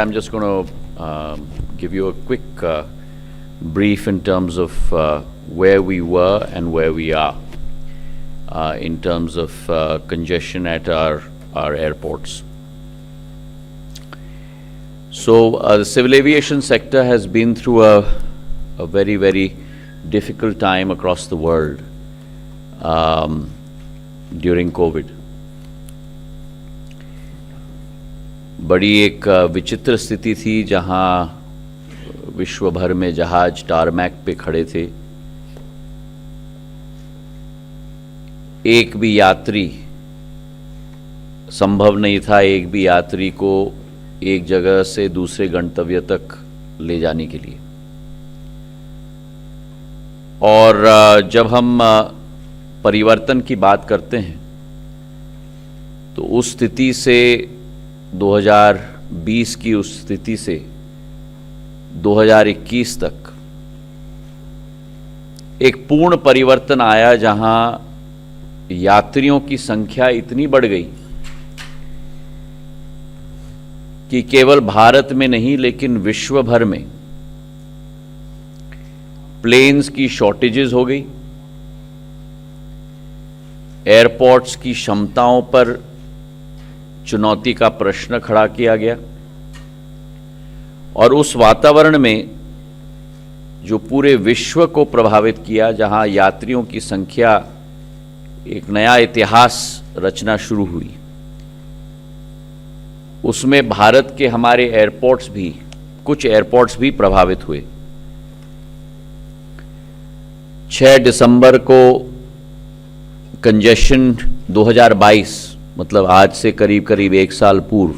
I'm just going to give you a quick brief in terms of where we were and where we are in terms of congestion at our airports. So the civil aviation sector has been through a very, very difficult time across the world during COVID. बड़ी एक विचित्र स्थिति थी जहां विश्व भर में जहाज टारमैक पे खड़े थे। एक भी यात्री संभव नहीं था एक भी यात्री को एक जगह से दूसरे गंतव्य तक ले जाने के लिए। और जब हम परिवर्तन की बात करते हैं तो उस स्थिति से 2020 की उस स्थिति से 2021 तक एक पूर्ण परिवर्तन आया जहां यात्रियों की संख्या इतनी बढ़ गई कि केवल भारत में नहीं लेकिन विश्व भर में प्लेन्स की शॉर्टेजेस हो गई, एयरपोर्ट्स की क्षमताओं पर चुनौती का प्रश्न खड़ा किया गया। और उस वातावरण में जो पूरे विश्व को प्रभावित किया, जहां यात्रियों की संख्या एक नया इतिहास रचना शुरू हुई, उसमें भारत के हमारे एयरपोर्ट्स भी, कुछ एयरपोर्ट्स भी प्रभावित हुए। 6 दिसंबर को कंजेशन 2022 मतलब आज से करीब करीब 1 साल पूर्व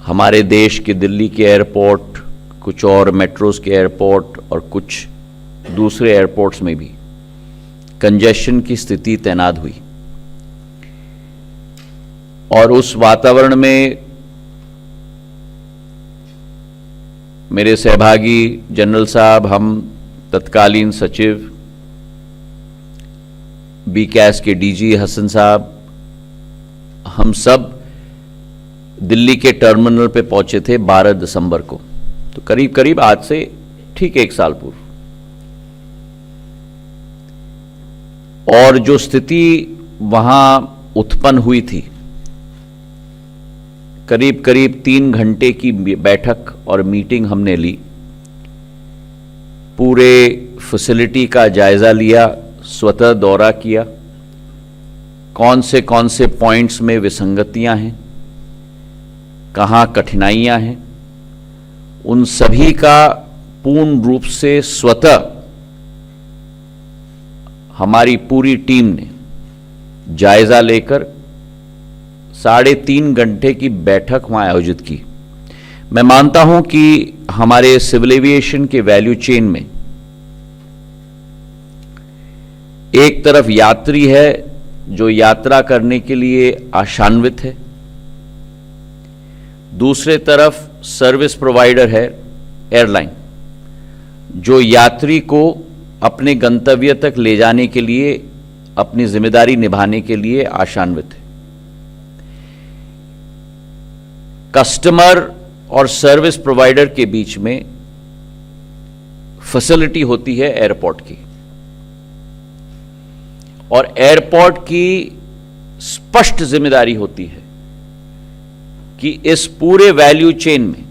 हमारे देश के दिल्ली के एयरपोर्ट, कुछ और मेट्रोज के एयरपोर्ट और कुछ दूसरे एयरपोर्ट्स में भी कंजेशन की स्थिति तैनात हुई। और उस वातावरण में मेरे सहभागी जनरल साहब, हम तत्कालीन सचिव, बीकैस के डीजी हसन साहब, हम सब दिल्ली के टर्मिनल पे पहुंचे थे 12 दिसंबर को, तो करीब करीब आज से ठीक 1 साल पूर्व। और जो स्थिति वहां उत्पन्न हुई थी, करीब करीब 3 घंटे की बैठक और मीटिंग हमने ली, पूरे फैसिलिटी का जायजा लिया, स्वतः दौरा किया, कौन से पॉइंट्स में विसंगतियां हैं, कहां कठिनाइयां हैं, उन सभी का पूर्ण रूप से स्वतः हमारी पूरी टीम ने जायजा लेकर 3.5 घंटे की बैठक वहां आयोजित की। मैं मानता हूं कि हमारे सिविल एविएशन के वैल्यू चेन में एक तरफ यात्री है जो यात्रा करने के लिए आशान्वित है, दूसरे तरफ सर्विस प्रोवाइडर है एयरलाइन, जो यात्री को अपने गंतव्य तक ले जाने के लिए, अपनी जिम्मेदारी निभाने के लिए आशान्वित है। कस्टमर और सर्विस प्रोवाइडर के बीच में फैसिलिटी होती है एयरपोर्ट की, और एयरपोर्ट की स्पष्ट जिम्मेदारी होती है कि इस पूरे वैल्यू चेन में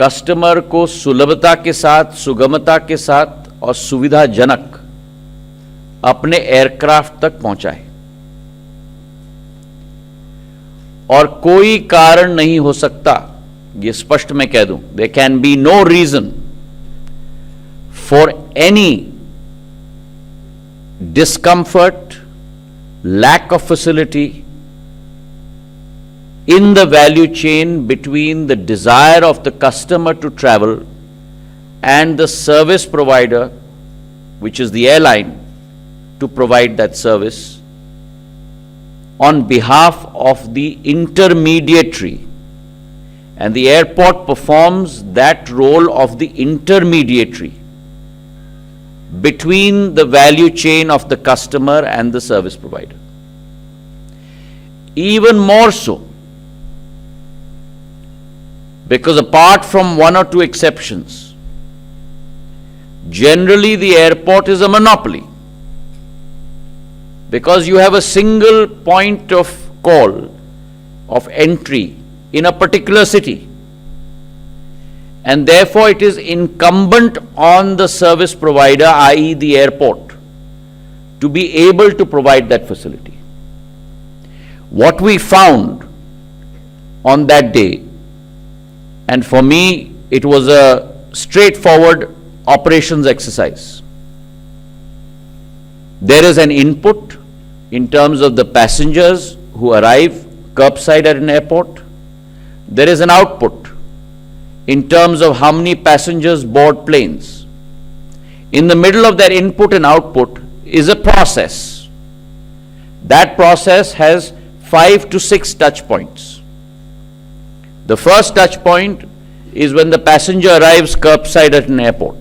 कस्टमर को सुलभता के साथ, सुगमता के साथ और सुविधाजनक अपने एयरक्राफ्ट तक पहुंचाए। और कोई कारण नहीं हो सकता, ये स्पष्ट मैं कह दूं, there can be no reason for any discomfort, lack of facility in the value chain between the desire of the customer to travel and the service provider, which is the airline, to provide that service on behalf of the intermediary. And the airport performs that role of the intermediary between the value chain of the customer and the service provider. Even more so, Because apart from one or two exceptions, generally the airport is a monopoly. Because you have a single point of call of entry in a particular city. And therefore it is incumbent on the service provider, i.e. the airport, to be able to provide that facility. What we found on that day, and for me it was a straightforward operations exercise. There is an input in terms of the passengers who arrive curbside at an airport. There is an output in terms of how many passengers board planes. In the middle of that input and output is a process. That process has 5 to 6 touch points. The first touch point is when the passenger arrives curbside at an airport.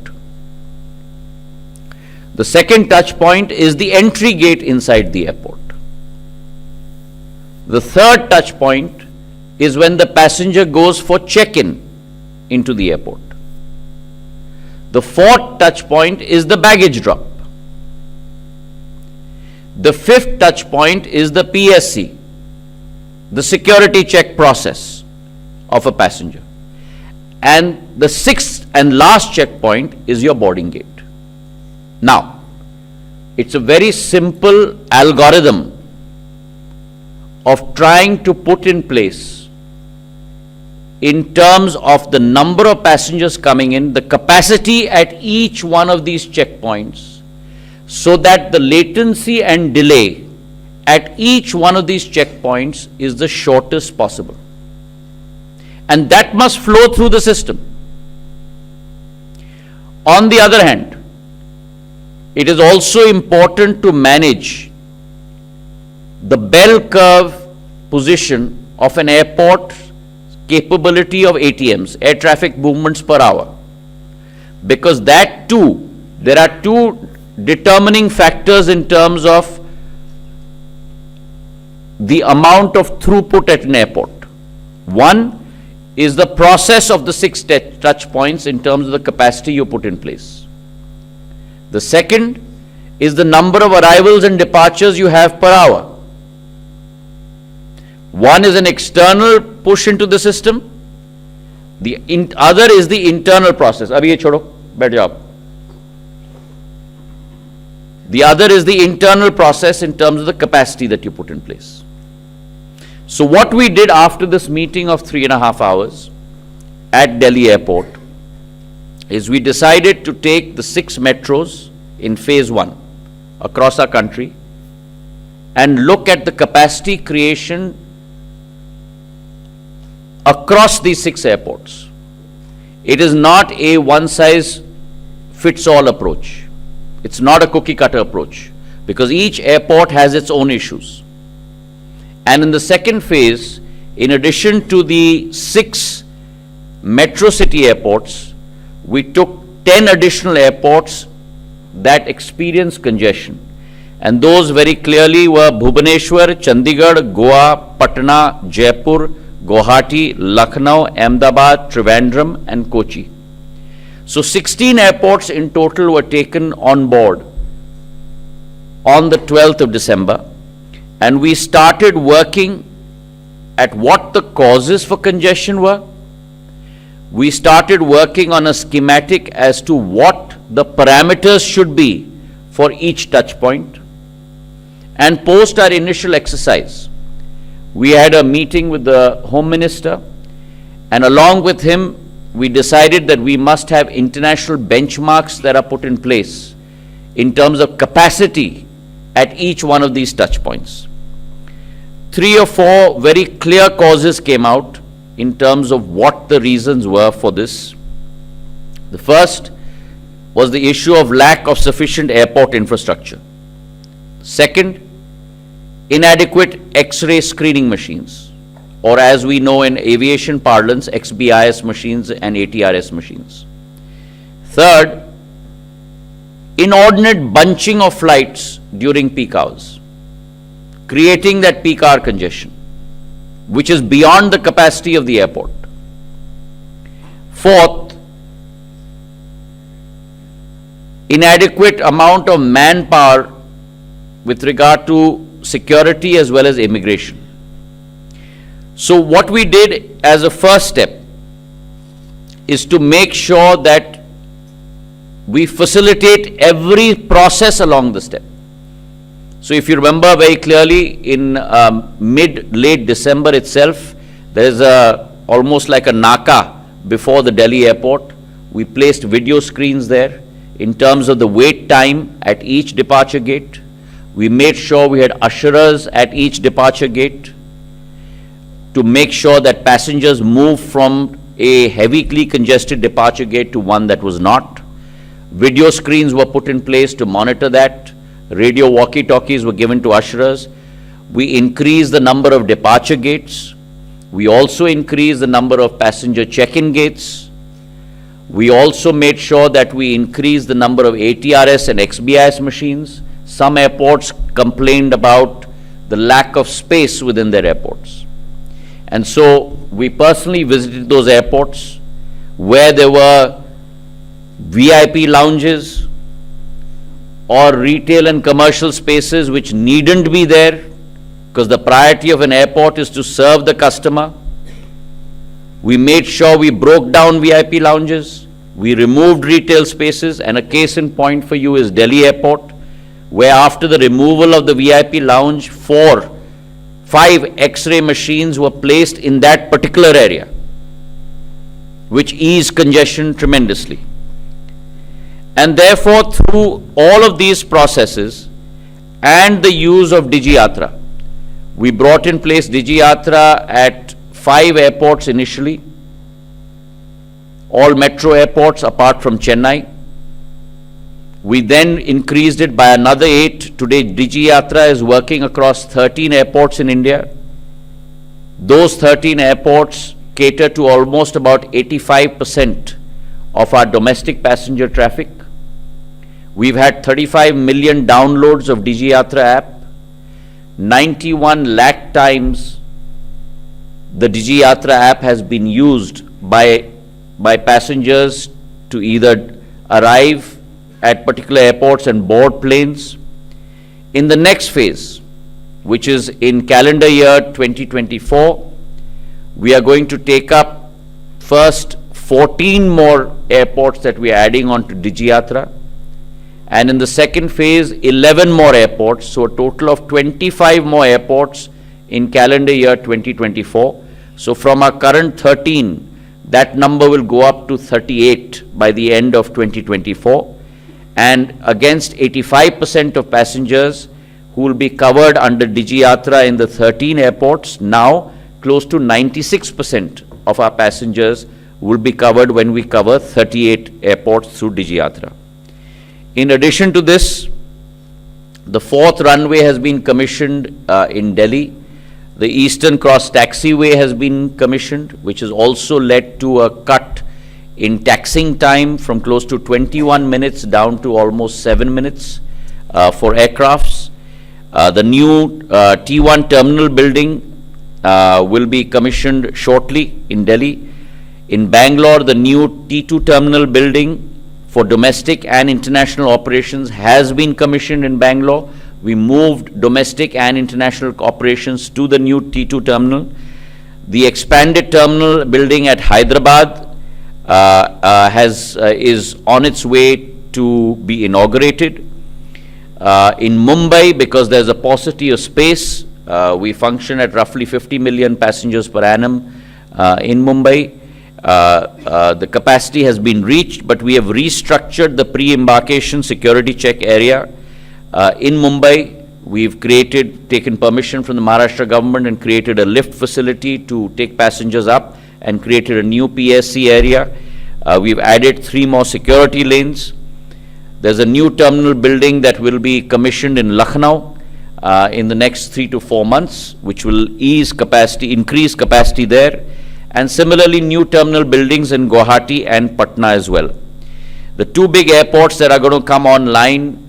The second touch point is the entry gate inside the airport. The third touch point is when the passenger goes for check-in into the airport. The fourth touch point is the baggage drop. The fifth touch point is the PSC, the security check process of a passenger. And the sixth and last checkpoint is your boarding gate. Now, it's a very simple algorithm of trying to put in place in terms of the number of passengers coming in, the capacity at each one of these checkpoints, so that the latency and delay at each one of these checkpoints is the shortest possible. And that must flow through the system. On the other hand, it is also important to manage the bell curve position of an airport capability of ATMs, air traffic movements per hour. Because that too, there are two determining factors in terms of the amount of throughput at an airport. One is the process of the 6 touch points in terms of the capacity you put in place. The second is the number of arrivals and departures you have per hour. One is an external push into the system. The other is the internal process. Abhi ye chodo, baith jao. The other is the internal process in terms of the capacity that you put in place. So what we did after this meeting of 3.5 hours at Delhi airport is we decided to take the 6 metros in phase 1 across our country and look at the capacity creation across these 6 airports. It is not a one-size-fits-all approach. It's not a cookie-cutter approach, because each airport has its own issues. And in the second phase, in addition to the 6 metro city airports, we took 10 additional airports that experience congestion. And those very clearly were Bhubaneswar, Chandigarh, Goa, Patna, Jaipur, Guwahati, Lucknow, Ahmedabad, Trivandrum and Kochi. So 16 airports in total were taken on board on the 12th of December, and we started working at what the causes for congestion were. We started working on a schematic as to what the parameters should be for each touch point. And post our initial exercise, we had a meeting with the Home Minister, and along with him, we decided that we must have international benchmarks that are put in place in terms of capacity at each one of these touch points. 3 or 4 very clear causes came out in terms of what the reasons were for this. The first was the issue of lack of sufficient airport infrastructure. Second, inadequate X-ray screening machines, or as we know in aviation parlance, XBIS machines and ATRS machines. Third, inordinate bunching of flights during peak hours, creating that peak hour congestion, which is beyond the capacity of the airport. Fourth, inadequate amount of manpower with regard to security as well as immigration. So what we did as a first step is to make sure that we facilitate every process along the step. So if you remember very clearly, in late December itself, there is almost like a Naka before the Delhi airport. We placed video screens there in terms of the wait time at each departure gate. We made sure we had usherers at each departure gate to make sure that passengers move from a heavily congested departure gate to one that was not. Video screens were put in place to monitor that. Radio walkie-talkies were given to usherers. We increased the number of departure gates. We also increased the number of passenger check-in gates. We also made sure that we increased the number of ATRS and XBIS machines. Some airports complained about the lack of space within their airports. And so we personally visited those airports where there were VIP lounges or retail and commercial spaces which needn't be there, because the priority of an airport is to serve the customer. We made sure we broke down VIP lounges, we removed retail spaces, and a case in point for you is Delhi Airport, where after the removal of the VIP lounge, 5 X-ray machines were placed in that particular area, which eased congestion tremendously. And therefore, through all of these processes and the use of DigiYatra, we brought in place DigiYatra at 5 airports initially, all metro airports apart from Chennai. We then increased it by another 8. Today, DigiYatra is working across 13 airports in India. Those 13 airports cater to almost about 85% of our domestic passenger traffic. We've had 35 million downloads of DigiYatra app. 91 lakh times the DigiYatra app has been used by passengers to either arrive at particular airports and board planes. In the next phase, which is in calendar year 2024, we are going to take up first 14 more airports that we are adding on to DigiYatra, and in the second phase 11 more airports, so a total of 25 more airports in calendar year 2024. So from our current 13, that number will go up to 38 by the end of 2024, and against 85% of passengers who will be covered under DigiYatra in the 13 airports, now close to 96% of our passengers will be covered when we cover 38 airports through DigiYatra. In addition to this, the 4th runway has been commissioned in Delhi. The Eastern Cross Taxiway has been commissioned, which has also led to a cut in taxiing time from close to 21 minutes down to almost 7 minutes for aircrafts. The new T1 terminal building will be commissioned shortly in Delhi. In Bangalore, the new T2 terminal building for domestic and international operations has been commissioned in Bangalore. We moved domestic and international operations to the new T2 terminal. The expanded terminal building at Hyderabad is on its way to be inaugurated. In Mumbai, because there's a paucity of space, we function at roughly 50 million passengers per annum in Mumbai. The capacity has been reached, but we have restructured the pre-embarkation security check area. In Mumbai, we've taken permission from the Maharashtra government and created a lift facility to take passengers up, and created a new PSC area. We've added 3 more security lanes. There's a new terminal building that will be commissioned in Lucknow in the next 3 to 4 months, which will increase capacity there. And similarly, new terminal buildings in Guwahati and Patna as well. The 2 big airports that are going to come online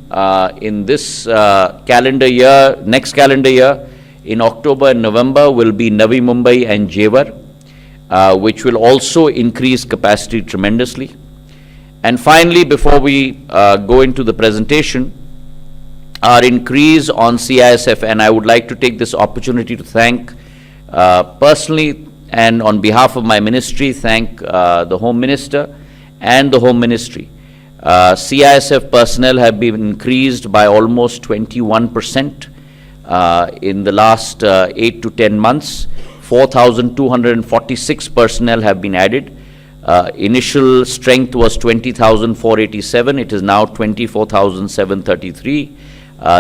in this next calendar year, in October and November, will be Navi Mumbai and Jewar. which will also increase capacity tremendously. And finally, before we go into the presentation, our increase on CISF, and I would like to take this opportunity to thank personally and on behalf of my ministry, thank the Home Minister and the Home Ministry. CISF personnel have been increased by almost 21% in the last 8 to 10 months. 4,246 personnel have been added. Initial strength was 20,487. It is now 24,733.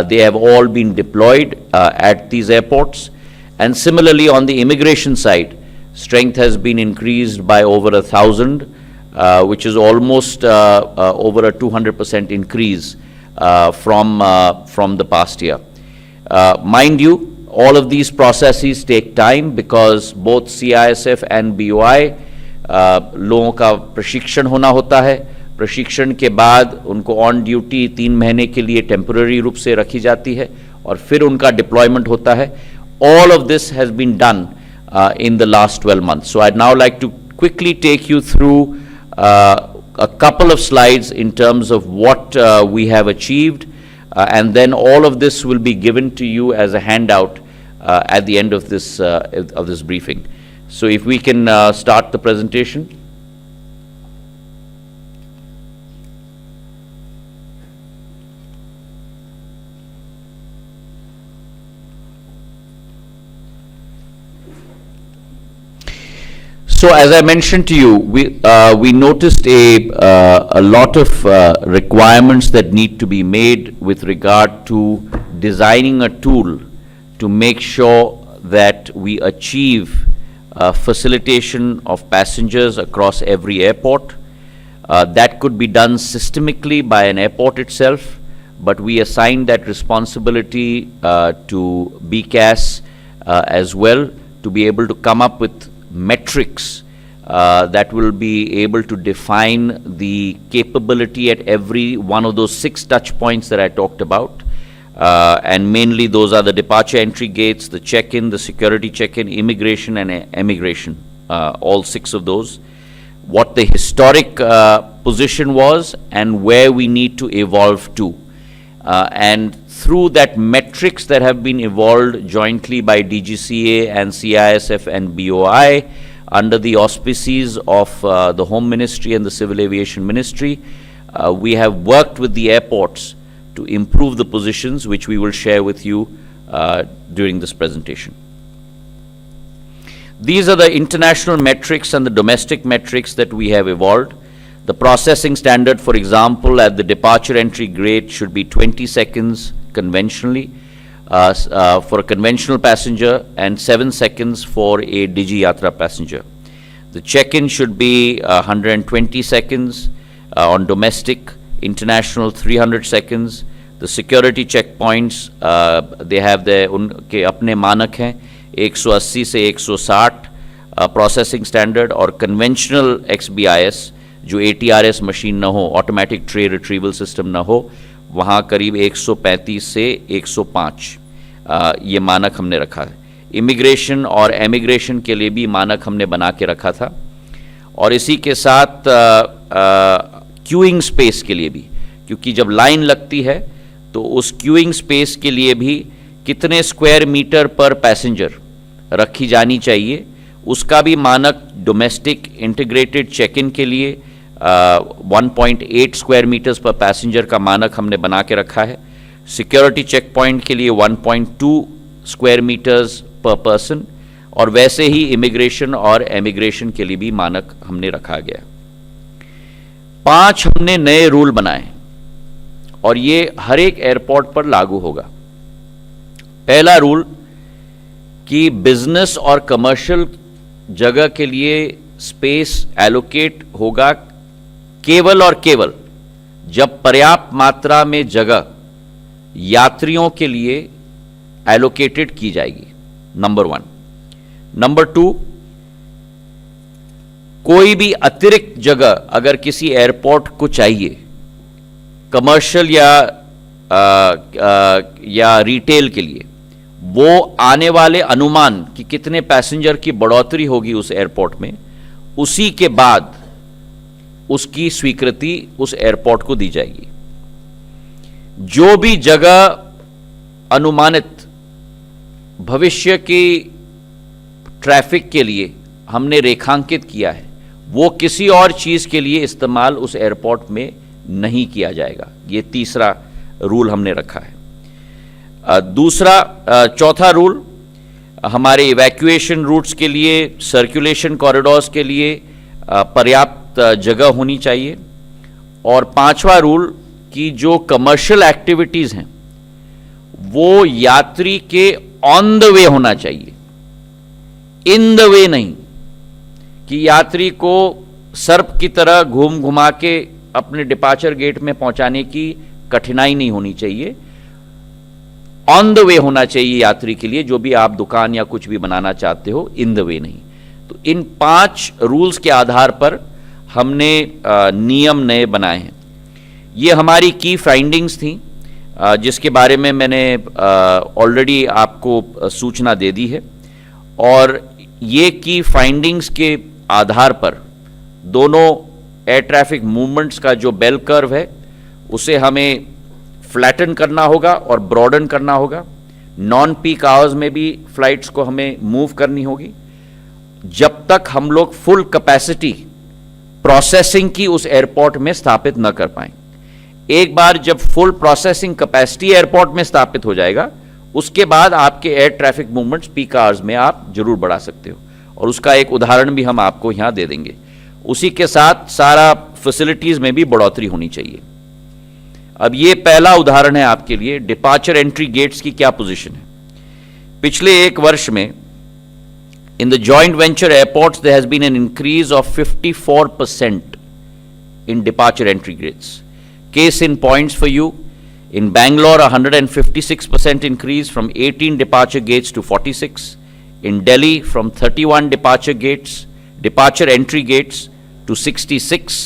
They have all been deployed at these airports. And similarly, on the immigration side, strength has been increased by over 1,000, which is almost over a 200% increase from the past year. Mind you, all of these processes take time because both CISF and BOI लोगों का प्रशिक्षण होना होता है. प्रशिक्षण के बाद उनको ऑन ड्यूटी 3 महीने के लिए टेम्पररी रूप से रखी जाती है और फिर उनका डिप्लॉयमेंट होता है. All of this has been done in the last 12 months. So I'd now like to quickly take you through a couple of slides in terms of what we have achieved, and then all of this will be given to you as a handout at the end of this briefing. So if we can start the presentation. So as I mentioned to you, we noticed a lot of requirements that need to be made with regard to designing a tool to make sure that we achieve facilitation of passengers across every airport. That could be done systemically by an airport itself, but we assigned that responsibility to BCAS as well, to be able to come up with metrics that will be able to define the capability at every one of those 6 touch points that I talked about. And mainly those are the departure entry gates, the check-in, the security check-in, immigration and emigration, all 6 of those. What the historic position was and where we need to evolve to. And through that metrics that have been evolved jointly by DGCA and CISF and BOI under the auspices of the Home Ministry and the Civil Aviation Ministry, we have worked with the airports to improve the positions, which we will share with you during this presentation. These are the international metrics and the domestic metrics that we have evolved. The processing standard, for example, at the departure entry gate should be 20 seconds conventionally for a conventional passenger and 7 seconds for a Digi Yatra passenger. The check-in should be 120 seconds on domestic, international 300 seconds. The security checkpoints, they have their उनके अपने मानक हैं 180 से 160 processing standard, और conventional XBIS जो ATRS machine ना हो, automatic tray retrieval system ना हो, वहाँ करीब 135 से 105 ये मानक हमने रखा है. इमिग्रेशन और एमिग्रेशन के लिए भी मानक हमने बना के रखा था, और इसी के साथ क्यूइंग स्पेस के लिए भी, क्योंकि जब लाइन लगती है तो उस क्यूइंग स्पेस के लिए भी कितने स्क्वायर मीटर पर पैसेंजर रखी जानी चाहिए, उसका भी मानक डोमेस्टिक इंटीग्रेटेड चेक इन के लिए 1.8 स्क्वायर मीटर्स पर पैसेंजर का मानक हमने बना के रखा है. सिक्योरिटी चेक पॉइंट के लिए 1.2 स्क्वायर मीटर्स पर पर्सन, और वैसे ही इमिग्रेशन और एमिग्रेशन के लिए भी मानक हमने रखा गया. 5 हमने नए रूल बनाए और ये हर एक एयरपोर्ट पर लागू होगा. पहला रूल कि बिजनेस और कमर्शियल जगह के लिए स्पेस एलोकेट होगा केवल और केवल जब पर्याप्त मात्रा में जगह यात्रियों के लिए एलोकेटेड की जाएगी. नंबर 1. नंबर 2, कोई भी अतिरिक्त जगह अगर किसी एयरपोर्ट को चाहिए कमर्शियल या रिटेल के लिए, वो आने वाले अनुमान कि कितने पैसेंजर की बढ़ोतरी होगी उस एयरपोर्ट में, उसी के बाद उसकी स्वीकृति उस एयरपोर्ट को दी जाएगी। जो भी जगह अनुमानित भविष्य की ट्रैफिक के लिए हमने रेखांकित किया है, वो किसी और चीज के लिए इस्तेमाल उस एयरपोर्ट में नहीं किया जाएगा। ये तीसरा रूल हमने रखा है। चौथा रूल हमारे इवैक्यूएशन रूट्स के लिए, सर्कुलेशन कॉरिडोर्स के लिए पर्याप्त जगह होनी चाहिए। और पांचवा रूल कि जो कमर्शियल एक्टिविटीज हैं वो यात्री के ऑन द वे होना चाहिए, इन द वे नहीं, कि यात्री को सर्प की तरह घूम घुमा के अपने डिपार्चर गेट में पहुंचाने की कठिनाई नहीं होनी चाहिए। ऑन द वे होना चाहिए यात्री के लिए, जो भी आप दुकान या कुछ भी बनाना चाहते हो, इन द वे नहीं। तो इन 5 रूल्स के आधार पर हमने नियम नए बनाए हैं। ये हमारी की फाइंडिंग्स थी, जिसके बारे में मैंने ऑलरेडी आपको सूचना दे दी है। और ये की फाइंडिंग्स के आधार पर दोनों एयर ट्रैफिक मूवमेंट्स का जो बेल कर्व है उसे हमें फ्लैटन करना होगा और ब्रॉडन करना होगा। नॉन पीक आवर्स में भी फ्लाइट्स को हमें मूव करनी होगी। जब तक हम लोग फुल कैपेसिटी प्रोसेसिंग की उस एयरपोर्ट में स्थापित न कर पाएं। एक बार जब फुल प्रोसेसिंग कैपेसिटी एयरपोर्ट में स्थापित हो जाएगा, उसके बाद आपके air traffic movements peak hours में आप जरूर बढ़ा सकते हो, और उसका एक उदाहरण भी हम आपको यहां दे देंगे। उसी के साथ सारा फैसिलिटीज में भी बढ़ोतरी होनी चाहिए। अब ये पहला उदाहरण है आपके लिए, डिपार्चर एंट्री गेट्स की क्या पोजीशन है। पिछले एक वर्ष में in the joint venture airports there has been an increase of 54% in departure entry gates. Case in points for you, in Bangalore 156% increase from 18 departure gates to 46, in Delhi from 31 departure entry gates to 66,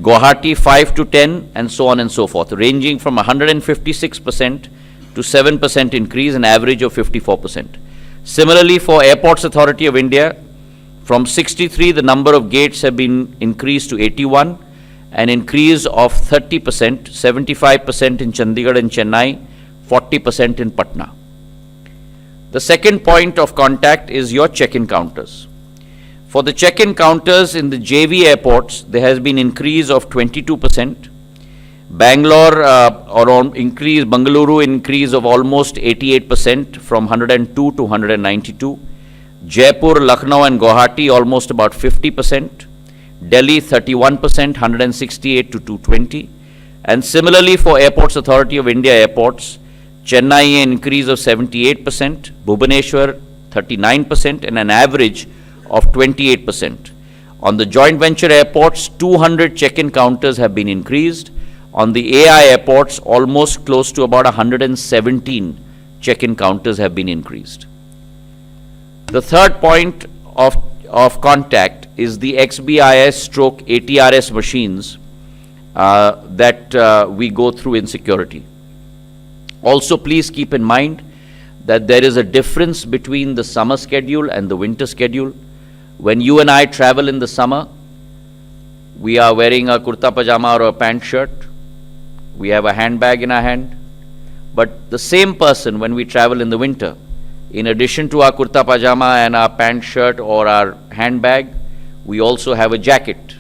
Guwahati 5 to 10, and so on and so forth, ranging from 156% to 7% increase, an average of 54%. Similarly, for Airports Authority of India, from 63 the number of gates have been increased to 81, an increase of 30%, 75% in Chandigarh and Chennai, 40% in Patna. The second point of contact is your check-in counters. For the check-in counters in the JV airports, there has been increase of 22%. Bangalore increase of almost 88% from 102 to 192. Jaipur, Lucknow and Guwahati almost about 50%. Delhi 31%, 168 to 220. And similarly for Airports Authority of India airports, Chennai an increase of 78%, Bhubaneswar 39%, and an average of 28%. On the joint venture airports, 200 check-in counters have been increased. On the AI airports, almost close to about 117 check-in counters have been increased. The third point of contact is the XBIS/ATRS machines that we go through in security. Also, please keep in mind that there is a difference between the summer schedule and the winter schedule. When you and I travel in the summer, we are wearing a kurta pajama or a pant shirt. We have a handbag in our hand. But the same person, when we travel in the winter, in addition to our kurta pajama and our pant shirt or our handbag, we also have a jacket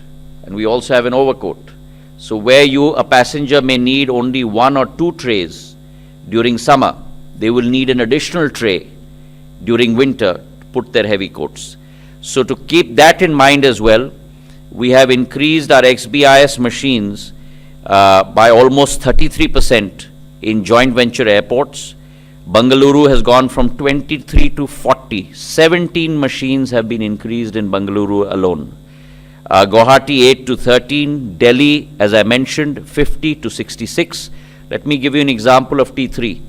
and we also have an overcoat. So where a passenger may need only 1 or 2 trays during summer, they will need an additional tray during winter to put their heavy coats. So to keep that in mind as well, we have increased our XBIS machines by almost 33% in joint venture airports. Bengaluru has gone from 23 to 40. 17 machines have been increased in Bengaluru alone. Guwahati 8 to 13. Delhi, as I mentioned, 50 to 66. Let me give you an example of T3.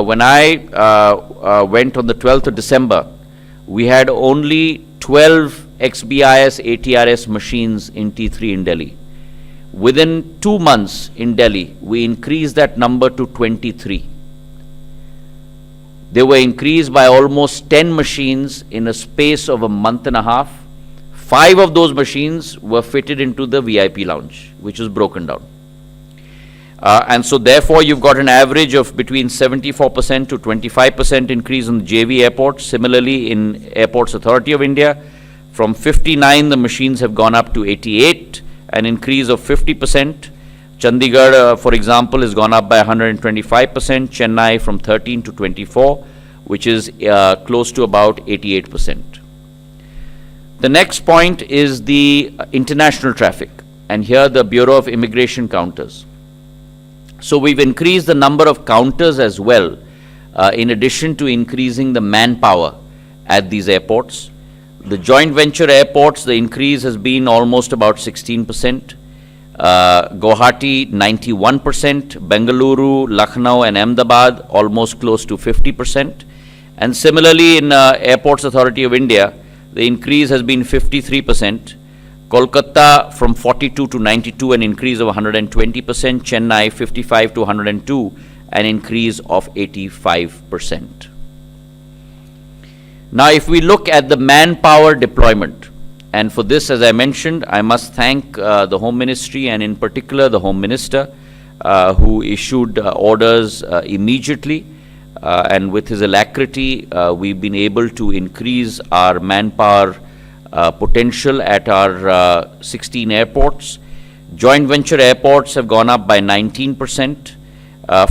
When I went on the 12th of December, we had only 12 XBIS ATRS machines in T3 in Delhi. Within 2 months in Delhi, we increased that number to 23. They were increased by almost 10 machines in a space of a month and a half. 5 of those machines were fitted into the VIP lounge, which was broken down. And so therefore, you've got an average of between 74% to 25% increase in the JV airports. Similarly, in Airports Authority of India, from 59, the machines have gone up to 88, an increase of 50%. Chandigarh, for example, has gone up by 125%. Chennai from 13 to 24, which is close to about 88%. The next point is the international traffic, and here the Bureau of Immigration counters. So we've increased the number of counters as well, in addition to increasing the manpower at these airports. The joint venture airports, the increase has been almost about 16%. Guwahati 91%, Bengaluru, Lucknow and Ahmedabad almost close to 50%. And similarly in Airports Authority of India, the increase has been 53%. Kolkata from 42 to 92, an increase of 120%. Chennai 55 to 102, an increase of 85%. Now, if we look at the manpower deployment, and for this, as I mentioned, I must thank the Home Ministry and in particular the Home Minister who issued orders immediately, and with his alacrity, we've been able to increase our manpower potential at our 16 airports. Joint venture airports have gone up by 19%,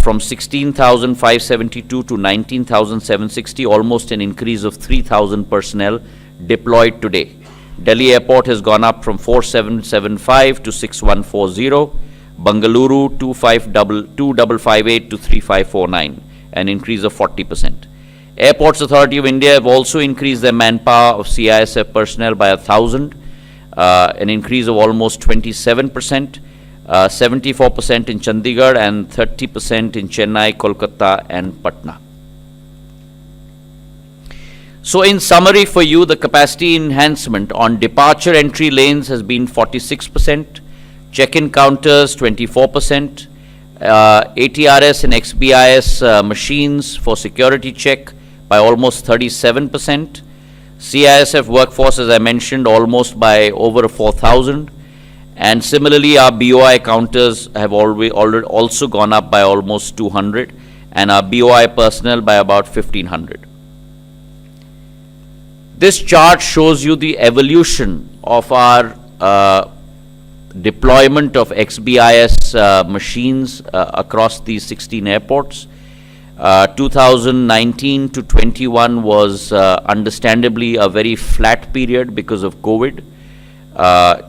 from 16,572 to 19,760, almost an increase of 3,000 personnel deployed today. Delhi Airport has gone up from 4775 to 6140, Bengaluru 2558 to 3549, an increase of 40%. Airports Authority of India have also increased their manpower of CISF personnel by 1,000, an increase of almost 27%, 74% in Chandigarh and 30% in Chennai, Kolkata and Patna. So in summary for you, the capacity enhancement on departure entry lanes has been 46%, check-in counters 24%, ATRS and XBIS machines for security check by almost 37%. CISF workforce, as I mentioned, almost by over 4,000. And similarly, our BOI counters have already also gone up by almost 200, and our BOI personnel by about 1,500. This chart shows you the evolution of our deployment of XBIS machines across these 16 airports. 2019 to 21 was understandably a very flat period because of COVID.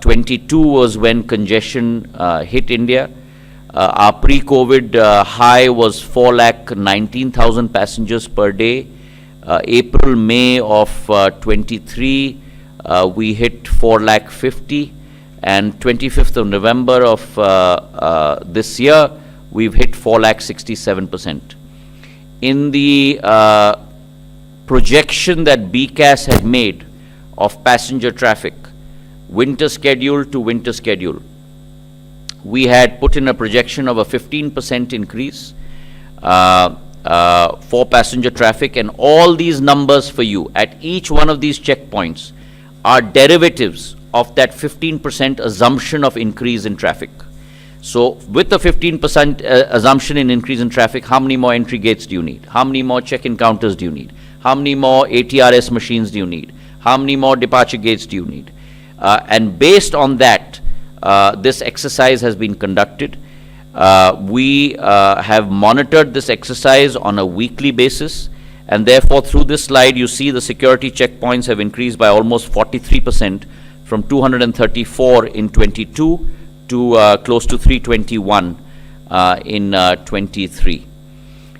22 was when congestion hit India. Our pre-COVID high was 4,19,000 passengers per day. April, May of 23, we hit 4,50,000, and 25th of November of this year, we've hit 4,67%. In the projection that BCAS had made of passenger traffic, winter schedule to winter schedule, we had put in a projection of a 15% increase for passenger traffic, and all these numbers for you at each one of these checkpoints are derivatives of that 15% assumption of increase in traffic. So with the 15% assumption in increase in traffic, how many more entry gates do you need? How many more check-in counters do you need? How many more ATRS machines do you need? How many more departure gates do you need? And based on that, this exercise has been conducted. We have monitored this exercise on a weekly basis, and therefore through this slide you see the security checkpoints have increased by almost 43%, from 234 in 22 to close to 321 in 23.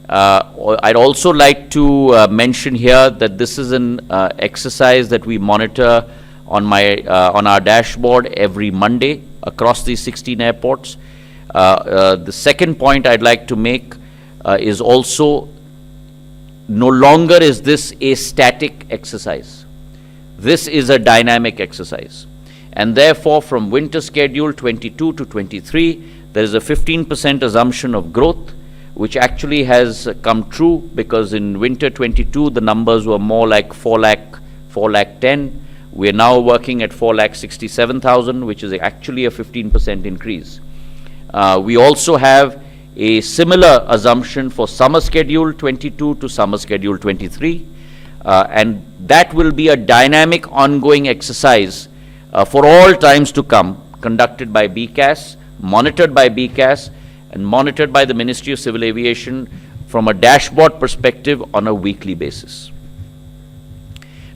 I'd also like to mention here that this is an exercise that we monitor on our dashboard every Monday across these 16 airports. The second point I'd like to make is also, no longer is this a static exercise. This is a dynamic exercise. And therefore, from winter schedule 22 to 23, there is a 15% assumption of growth. which actually has come true, because in winter 22, the numbers were more like 4 lakh 10. We are now working at 4,67,000, which is actually a 15% increase. We also have a similar assumption for summer schedule 22 to summer schedule 23. And that will be a dynamic ongoing exercise for all times to come, conducted by BCAS, monitored by BCAS, and monitored by the Ministry of Civil Aviation from a dashboard perspective on a weekly basis.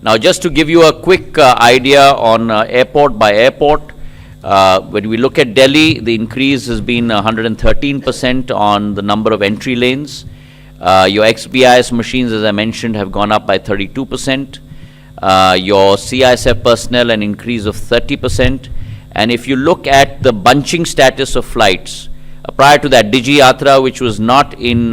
Now, just to give you a quick idea on airport by airport, when we look at Delhi, the increase has been 113% on the number of entry lanes. Your XBIS machines, as I mentioned, have gone up by 32%. Your CISF personnel, an increase of 30%. And if you look at the bunching status of flights, prior to that, Digi Yatra, which was not in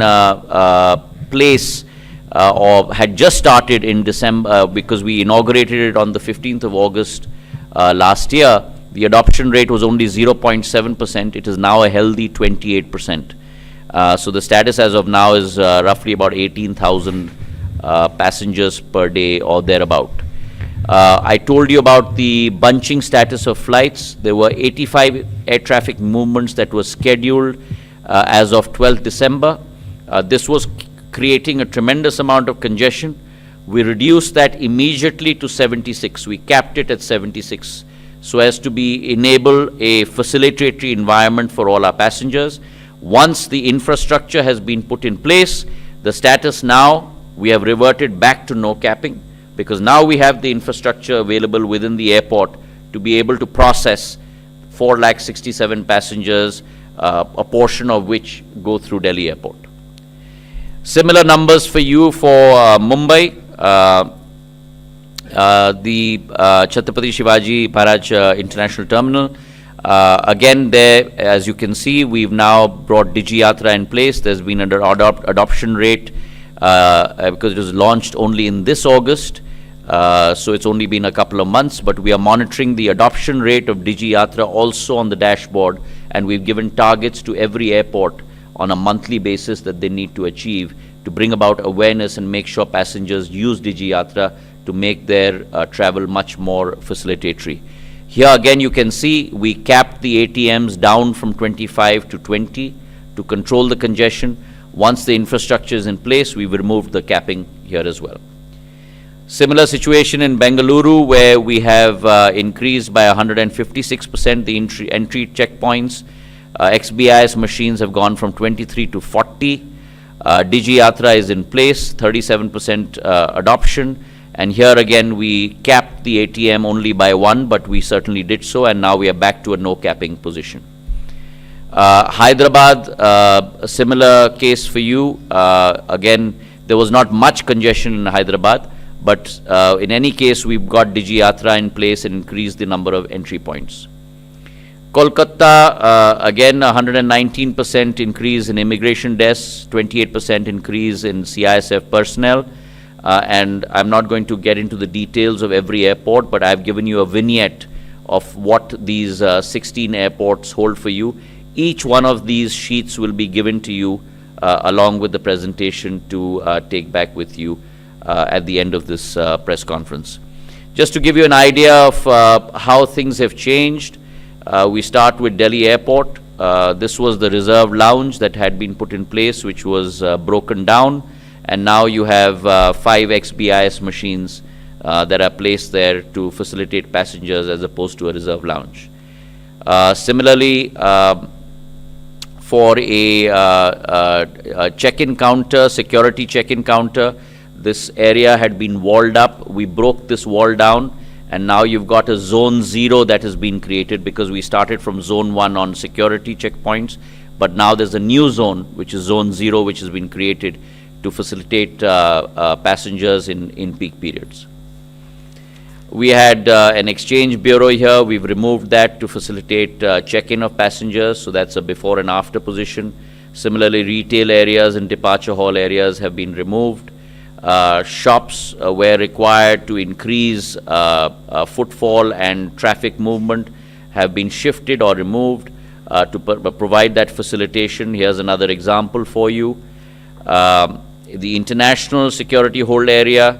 place or had just started in December, because we inaugurated it on the 15th of August last year, the adoption rate was only 0.7%. It is now a healthy 28%. So the status as of now is roughly about 18,000 passengers per day or thereabout. I told you about the bunching status of flights. There were 85 air traffic movements that were scheduled as of 12th December. This was creating a tremendous amount of congestion. We reduced that immediately to 76. We capped it at 76 so as to enable a facilitatory environment for all our passengers. Once the infrastructure has been put in place, the status now, we have reverted back to no capping, because now we have the infrastructure available within the airport to be able to process 4,67,000 passengers, a portion of which go through Delhi Airport. Similar numbers for you for Mumbai. The Chhatrapati Shivaji Maharaj International Terminal. Again, there, as you can see, we've now brought Digi Yatra in place. There's been an adoption rate because it was launched only in this August. So it's only been a couple of months, but we are monitoring the adoption rate of Digi Yatra also on the dashboard, and we've given targets to every airport on a monthly basis that they need to achieve to bring about awareness and make sure passengers use Digi Yatra to make their travel much more facilitatory. Here again you can see we capped the ATMs down from 25 to 20 to control the congestion. Once the infrastructure is in place, we've removed the capping here as well. Similar situation in Bengaluru, where we have increased by 156% the entry checkpoints. XBIS machines have gone from 23 to 40. Digi Yatra is in place, 37% adoption. And here again, we capped the ATM only by 1, but we certainly did so, and now we are back to a no capping position. Hyderabad, a similar case for you. Again, there was not much congestion in Hyderabad, but in any case, we've got Digi Yatra in place and increased the number of entry points. Kolkata, again, 119% increase in immigration desks, 28% increase in CISF personnel. And I'm not going to get into the details of every airport, but I've given you a vignette of what these 16 airports hold for you. Each one of these sheets will be given to you along with the presentation to take back with you at the end of this press conference. Just to give you an idea of how things have changed, we start with Delhi Airport. This was the reserve lounge that had been put in place, which was broken down. And now you have 5 XBIS machines that are placed there to facilitate passengers as opposed to a reserve lounge. Similarly, for a check-in counter, security check-in counter, this area had been walled up. We broke this wall down, and now you've got a zone 0 that has been created, because we started from zone 1 on security checkpoints, but now there's a new zone, which is zone 0, which has been created to facilitate passengers in peak periods. We had an exchange bureau here. We've removed that to facilitate check-in of passengers, so that's a before and after position. Similarly, retail areas and departure hall areas have been removed. Shops were required to increase footfall and traffic movement have been shifted or removed. provide that facilitation. Here's another example for you. The international security hold area,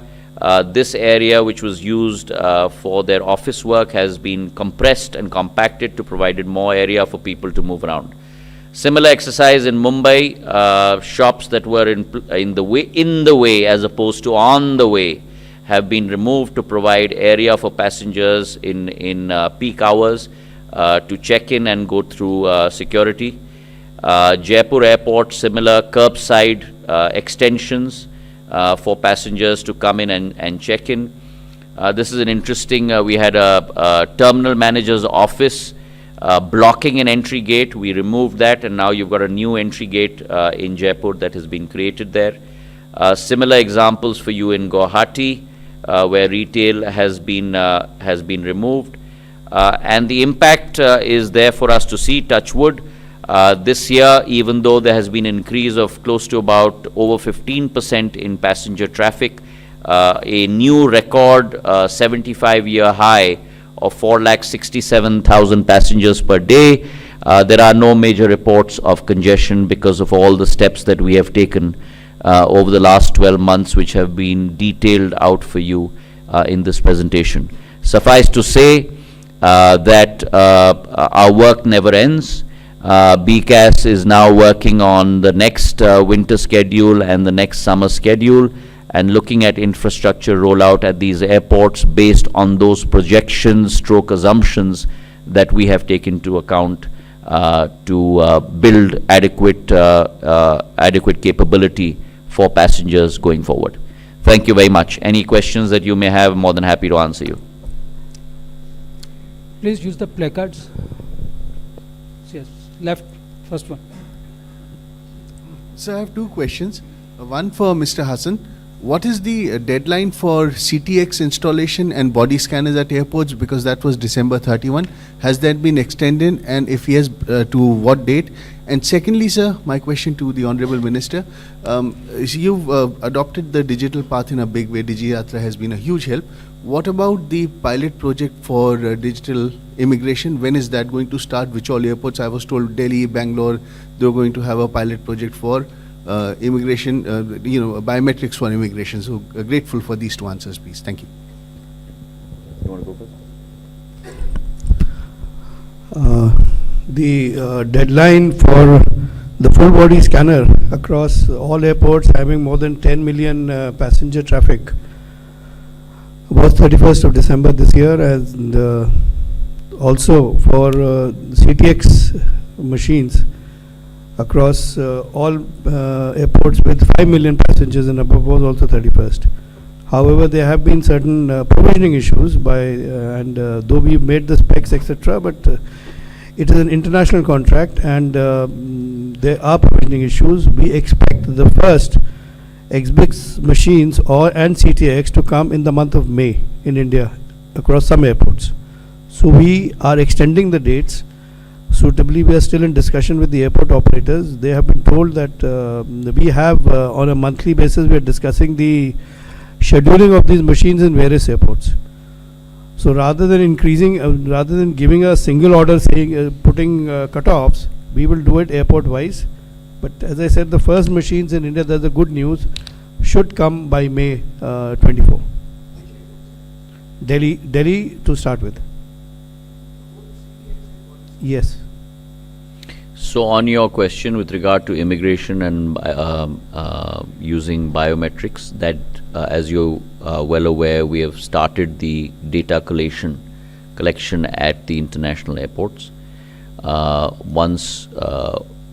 this area which was used for their office work has been compressed and compacted to provide more area for people to move around. Similar exercise in Mumbai, shops that were in the way as opposed to on the way have been removed to provide area for passengers in peak hours to check in and go through security. Jaipur Airport, similar curbside extensions for passengers to come in and check in. This is an interesting, we had a terminal manager's office blocking an entry gate. We removed that, and now you've got a new entry gate in Jaipur that has been created there. Similar examples for you in Guwahati, where retail has been removed. And the impact is there for us to see, touch wood. This year, even though there has been an increase of close to about over 15% in passenger traffic, a new record 75-year high of 4,67,000 passengers per day. There are no major reports of congestion because of all the steps that we have taken over the last 12 months, which have been detailed out for you in this presentation. Suffice to say that our work never ends. BCAS is now working on the next winter schedule and the next summer schedule, and looking at infrastructure rollout at these airports based on those projections / assumptions that we have taken into account to build adequate capability for passengers going forward. Thank you very much. Any questions that you may have, more than happy to answer you. Please use the placards. Yes, left, first one. So I have two questions. One for Mr. Hassan. What is the deadline for CTX installation and body scanners at airports? Because that was December 31. Has that been extended, and if yes, to what date? And secondly, sir, my question to the Honorable Minister. You've adopted the digital path in a big way. DigiYatra has been a huge help. What about the pilot project for digital immigration? When is that going to start? Which all airports? I was told Delhi, Bangalore, they're going to have a pilot project for immigration, biometrics for immigration. So grateful for these two answers, please. Thank you. You want to go first? The deadline for the full body scanner across all airports having more than 10 million passenger traffic was 31st of December this year, and also for CTX machines across all airports with 5 million passengers and above was also 31st. However, there have been certain provisioning issues and though we've made the specs, etc., but it is an international contract, and there are provisioning issues. We expect the first XBIX machines and CTX to come in the month of May in India across some airports. So we are extending the dates suitably. We are still in discussion with the airport operators. They have been told that we have on a monthly basis, we are discussing the scheduling of these machines in various airports. So rather than giving a single order saying putting cutoffs, we will do it airport wise. But as I said, the first machines in India, that's the good news, should come by May 24. Delhi to start with. Yes. So on your question with regard to immigration and using biometrics, that as you are well aware, we have started the data collection at the international airports. Once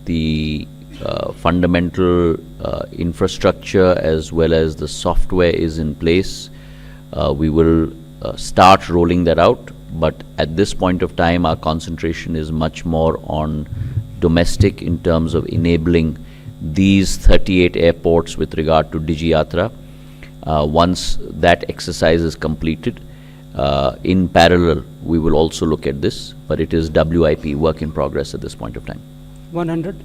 the fundamental infrastructure as well as the software is in place, we will start rolling that out. But at this point of time, our concentration is much more on domestic in terms of enabling these 38 airports with regard to DigiYatra. Once that exercise is completed, in parallel, we will also look at this, but it is WIP, work in progress at this point of time. 100.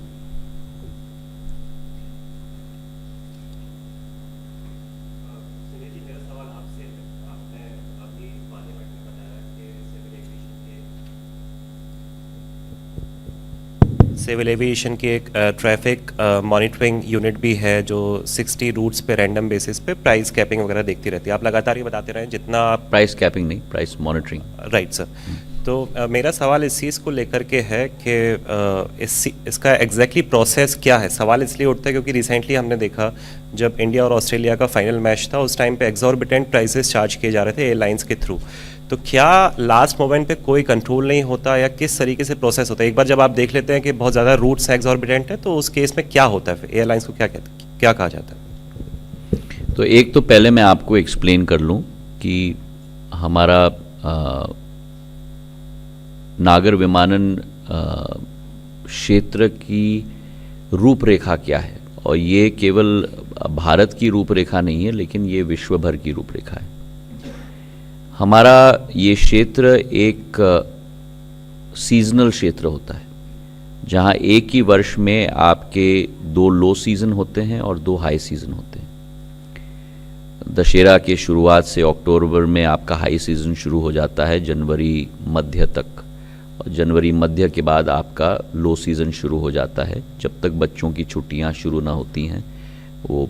Civil aviation की एक traffic monitoring unit भी है जो 60 roots पे random basis पे price capping वगैरह देखती रहती है। आप लगातार ये बताते रहे जितना आप प्राइस कैपिंग नहीं, प्राइस मॉनिटरिंग। Right sir. तो मेरा सवाल इस चीज़ को लेकर के है कि इसका एग्जैक्टली प्रोसेस क्या है। सवाल इसलिए उठता है क्योंकि रिसेंटली हमने देखा जब इंडिया और ऑस्ट्रेलिया का फाइनल मैच था, उस टाइम पे एग्जॉर्बिटेंट प्राइसेस चार्ज किए जा रहे थे एयरलाइंस के थ्रू। तो क्या लास्ट मोमेंट पे कोई कंट्रोल नहीं होता या किस तरीके से प्रोसेस होता है? एक बार जब आप देख लेते हैं कि बहुत ज़्यादा रूट्स एग्जॉर्बिटेंट है तो उस केस में क्या होता है, फिर एयरलाइंस को क्या कहा जाता है? तो एक तो पहले मैं आपको एक्सप्लेन कर लूं कि हमारा नागर विमानन क्षेत्र की रूपरेखा क्या है, और ये केवल भारत की रूपरेखा नहीं है लेकिन ये विश्व भर की रूपरेखा है। हमारा ये क्षेत्र एक सीजनल क्षेत्र होता है जहाँ एक ही वर्ष में आपके 2 लो सीज़न होते हैं और 2 हाई सीज़न होते हैं। दशहरा के शुरुआत से अक्टूबर में आपका हाई सीज़न शुरू हो जाता है जनवरी मध्य तक, और जनवरी मध्य के बाद आपका लो सीज़न शुरू हो जाता है जब तक बच्चों की छुट्टियां शुरू ना होती हैं, वो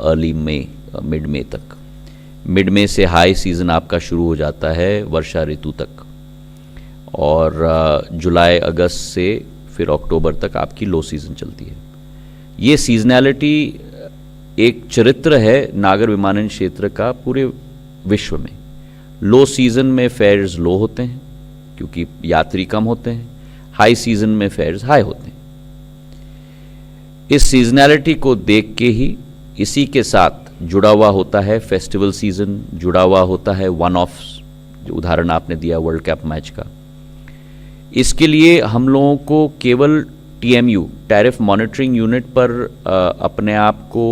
अर्ली मई, मिड मई तक। मिड मई से हाई सीज़न आपका शुरू हो जाता है वर्षा ऋतु तक, और जुलाई अगस्त से फिर अक्टूबर तक आपकी लो सीज़न चलती है। ये सीजनैलिटी एक चरित्र है नागर विमानन क्षेत्र का पूरे विश्व में। लो सीज़न में फेयर्स लो होते हैं क्योंकि यात्री कम होते हैं, हाई सीज़न में फेयर्स हाई होते हैं। इस सीजनैलिटी को देख के ही इसी के साथ जुड़ा हुआ होता है फेस्टिवल सीज़न, जुड़ा हुआ होता है वन ऑफ, जो उदाहरण आपने दिया वर्ल्ड कप मैच का। इसके लिए हम लोगों को केवल TMU टैरिफ मॉनिटरिंग यूनिट पर अपने आप को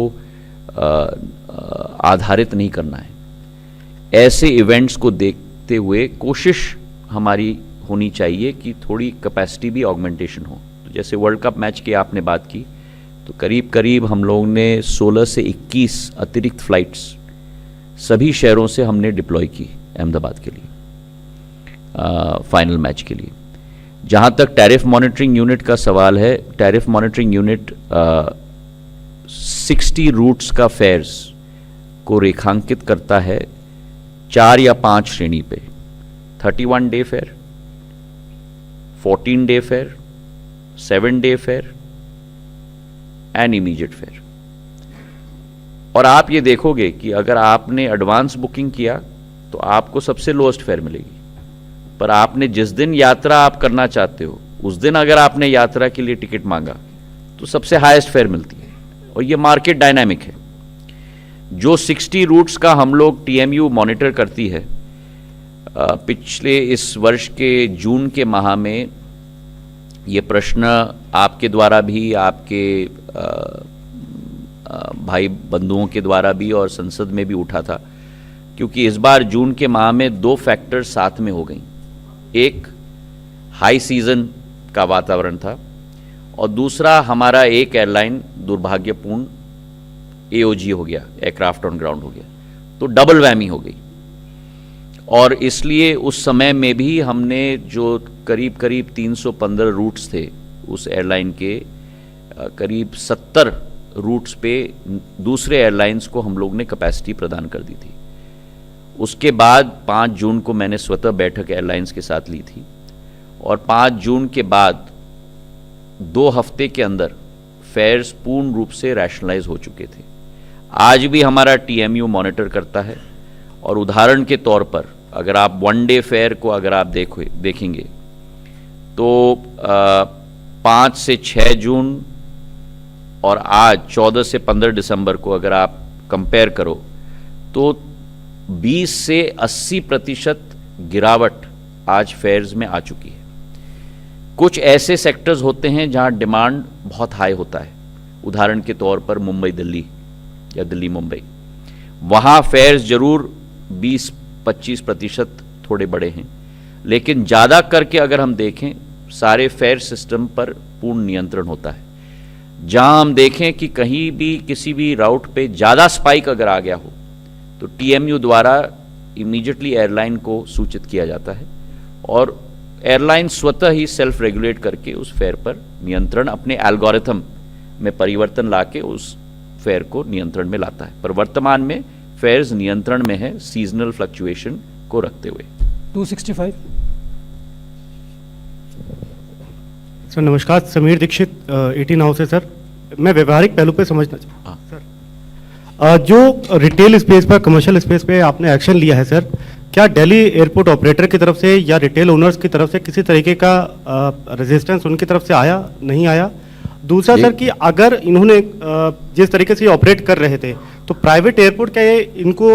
आधारित नहीं करना है। ऐसे इवेंट्स को देखते हुए कोशिश हमारी होनी चाहिए कि थोड़ी कैपेसिटी भी ऑगमेंटेशन हो। तो जैसे वर्ल्ड कप मैच की आपने बात की, तो करीब करीब हम लोगों ने 16 से 21 अतिरिक्त फ़्लाइट्स सभी शहरों से हमने डिप्लॉय की अहमदाबाद के लिए फाइनल मैच के लिए। जहाँ तक टैरिफ मॉनिटरिंग यूनिट का सवाल है, टैरिफ मॉनिटरिंग यूनिट 60 रूट्स का फेयर्स को रेखांकित करता है 4 या 5 श्रेणी पे। 31 day fair, 14 day fair, 7 day fair and immediate fair. और आप ये देखोगे कि अगर आपने एडवांस बुकिंग किया तो आपको सबसे लोएस्ट फेयर मिलेगी, पर आपने जिस दिन यात्रा आप करना चाहते हो उस दिन अगर आपने यात्रा के लिए टिकट मांगा तो सबसे हाईएस्ट फेयर मिलती है। और ये मार्केट डायनामिक है। जो 60 रूट्स का हम लोग TMU मॉनिटर करती है, पिछले इस वर्ष के जून के माह में ये प्रश्न आपके द्वारा भी, आपके भाई बंधुओं के द्वारा भी और संसद में भी उठा था, क्योंकि इस बार जून के माह में 2 फैक्टर्स साथ में हो गई। एक हाई सीज़न का वातावरण था और दूसरा हमारा एक एयरलाइन दुर्भाग्यपूर्ण AOG हो गया, एयरक्राफ्ट ऑन ग्राउंड हो गया, तो डबल वैमी हो गई। और इसलिए उस समय में भी हमने जो करीब करीब 315 रूट्स थे उस एयरलाइन के, करीब 70 रूट्स पे दूसरे एयरलाइंस को हम लोग ने कैपेसिटी प्रदान कर दी थी। उसके बाद 5 जून को मैंने स्वतः बैठक एयरलाइंस के साथ ली थी और 5 जून के बाद 2 हफ्ते के अंदर फेयर्स पूर्ण रूप से रैशनलाइज हो चुके थे। आज भी हमारा TMU मॉनिटर करता है, और उदाहरण के तौर पर अगर आप 1 डे फेयर को अगर आप देखेंगे तो 5 से 6 जून और आज 14 से 15 दिसंबर को अगर आप कंपेयर करो तो 20 से 80% गिरावट आज फेयर्स में आ चुकी है। कुछ ऐसे सेक्टर्स होते हैं जहां डिमांड बहुत हाई होता है, उदाहरण के तौर पर मुंबई दिल्ली या दिल्ली मुंबई, वहां फेयर्स जरूर 20-25% थोड़े बड़े हैं, लेकिन ज़्यादा करके अगर हम देखें सारे फेयर सिस्टम पर पूर्ण नियंत्रण होता है। जहां हम देखें कि कहीं भी किसी भी राउट पे ज़्यादा स्पाइक अगर आ गया हो तो TMU द्वारा इमीडिएटली एयरलाइन को सूचित किया जाता है और एयरलाइन स्वतः ही सेल्फ रेगुलेट करके उस फेयर पर नियंत्रण, अपने एल्गोरिथम में परिवर्तन लाके उस फेयर को नियंत्रण में लाता है। पर वर्तमान में फेयर्स नियंत्रण में है सीजनल फ्लक्चुएशन को रखते हुए। 265। सर नमस्कार, समीर दीक्षित 18 हाउस है सर। मैं व्यवहारिक पहलू पे समझना चाहता हूँ सर, जो रिटेल स्पेस पर, कमर्शियल स्पेस पे आपने एक्शन लिया है सर, क्या दिल्ली एयरपोर्ट ऑपरेटर की तरफ से या रिटेल ओनर्स की तरफ से किसी तरीके का रेजिस्टेंस उनकी तरफ से आया, नहीं आया? दूसरा सर कि अगर इन्होंने जिस तरीके से ऑपरेट कर रहे थे तो प्राइवेट एयरपोर्ट क्या इनको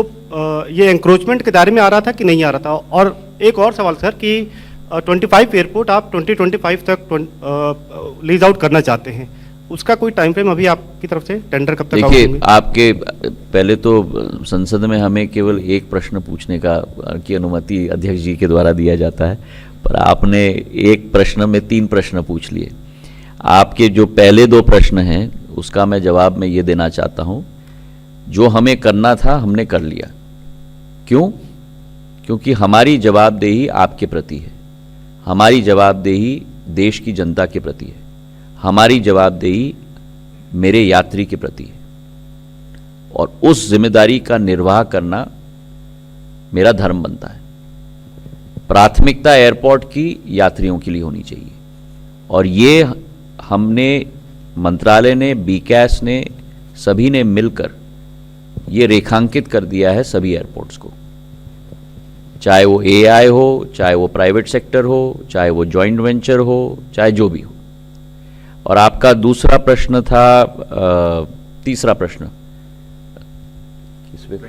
ये एंक्रोचमेंट के दायरे में आ रहा था कि नहीं आ रहा था? और एक और सवाल सर कि 25 एयरपोर्ट आप 2025 तक लीज आउट करना चाहते हैं, उसका कोई टाइम फ्रेम अभी आपकी तरफ से टेंडर कब तक आउट देखिए, होंगे? आपके पहले तो संसद में हमें केवल एक प्रश्न पूछने की अनुमति अध्यक्ष जी के द्वारा दिया जाता है, पर आपने एक प्रश्न में 3 प्रश्न पूछ लिए। आपके जो पहले 2 प्रश्न हैं उसका मैं जवाब में ये देना चाहता हूँ, जो हमें करना था हमने कर लिया। क्यों? क्योंकि हमारी जवाबदेही आपके प्रति है, हमारी जवाबदेही देश की जनता के प्रति है, हमारी जवाबदेही मेरे यात्री के प्रति है, और उस जिम्मेदारी का निर्वाह करना मेरा धर्म बनता है। प्राथमिकता एयरपोर्ट की यात्रियों के लिए होनी चाहिए, और ये हमने, मंत्रालय ने, बीकैस ने, सभी ने मिलकर ये रेखांकित कर दिया है सभी एयरपोर्ट्स को, चाहे वो एआई हो, चाहे वो प्राइवेट सेक्टर हो, चाहे वो जॉइंट वेंचर हो, चाहे जो भी हो। और आपका दूसरा प्रश्न था, तीसरा प्रश्न किस पे?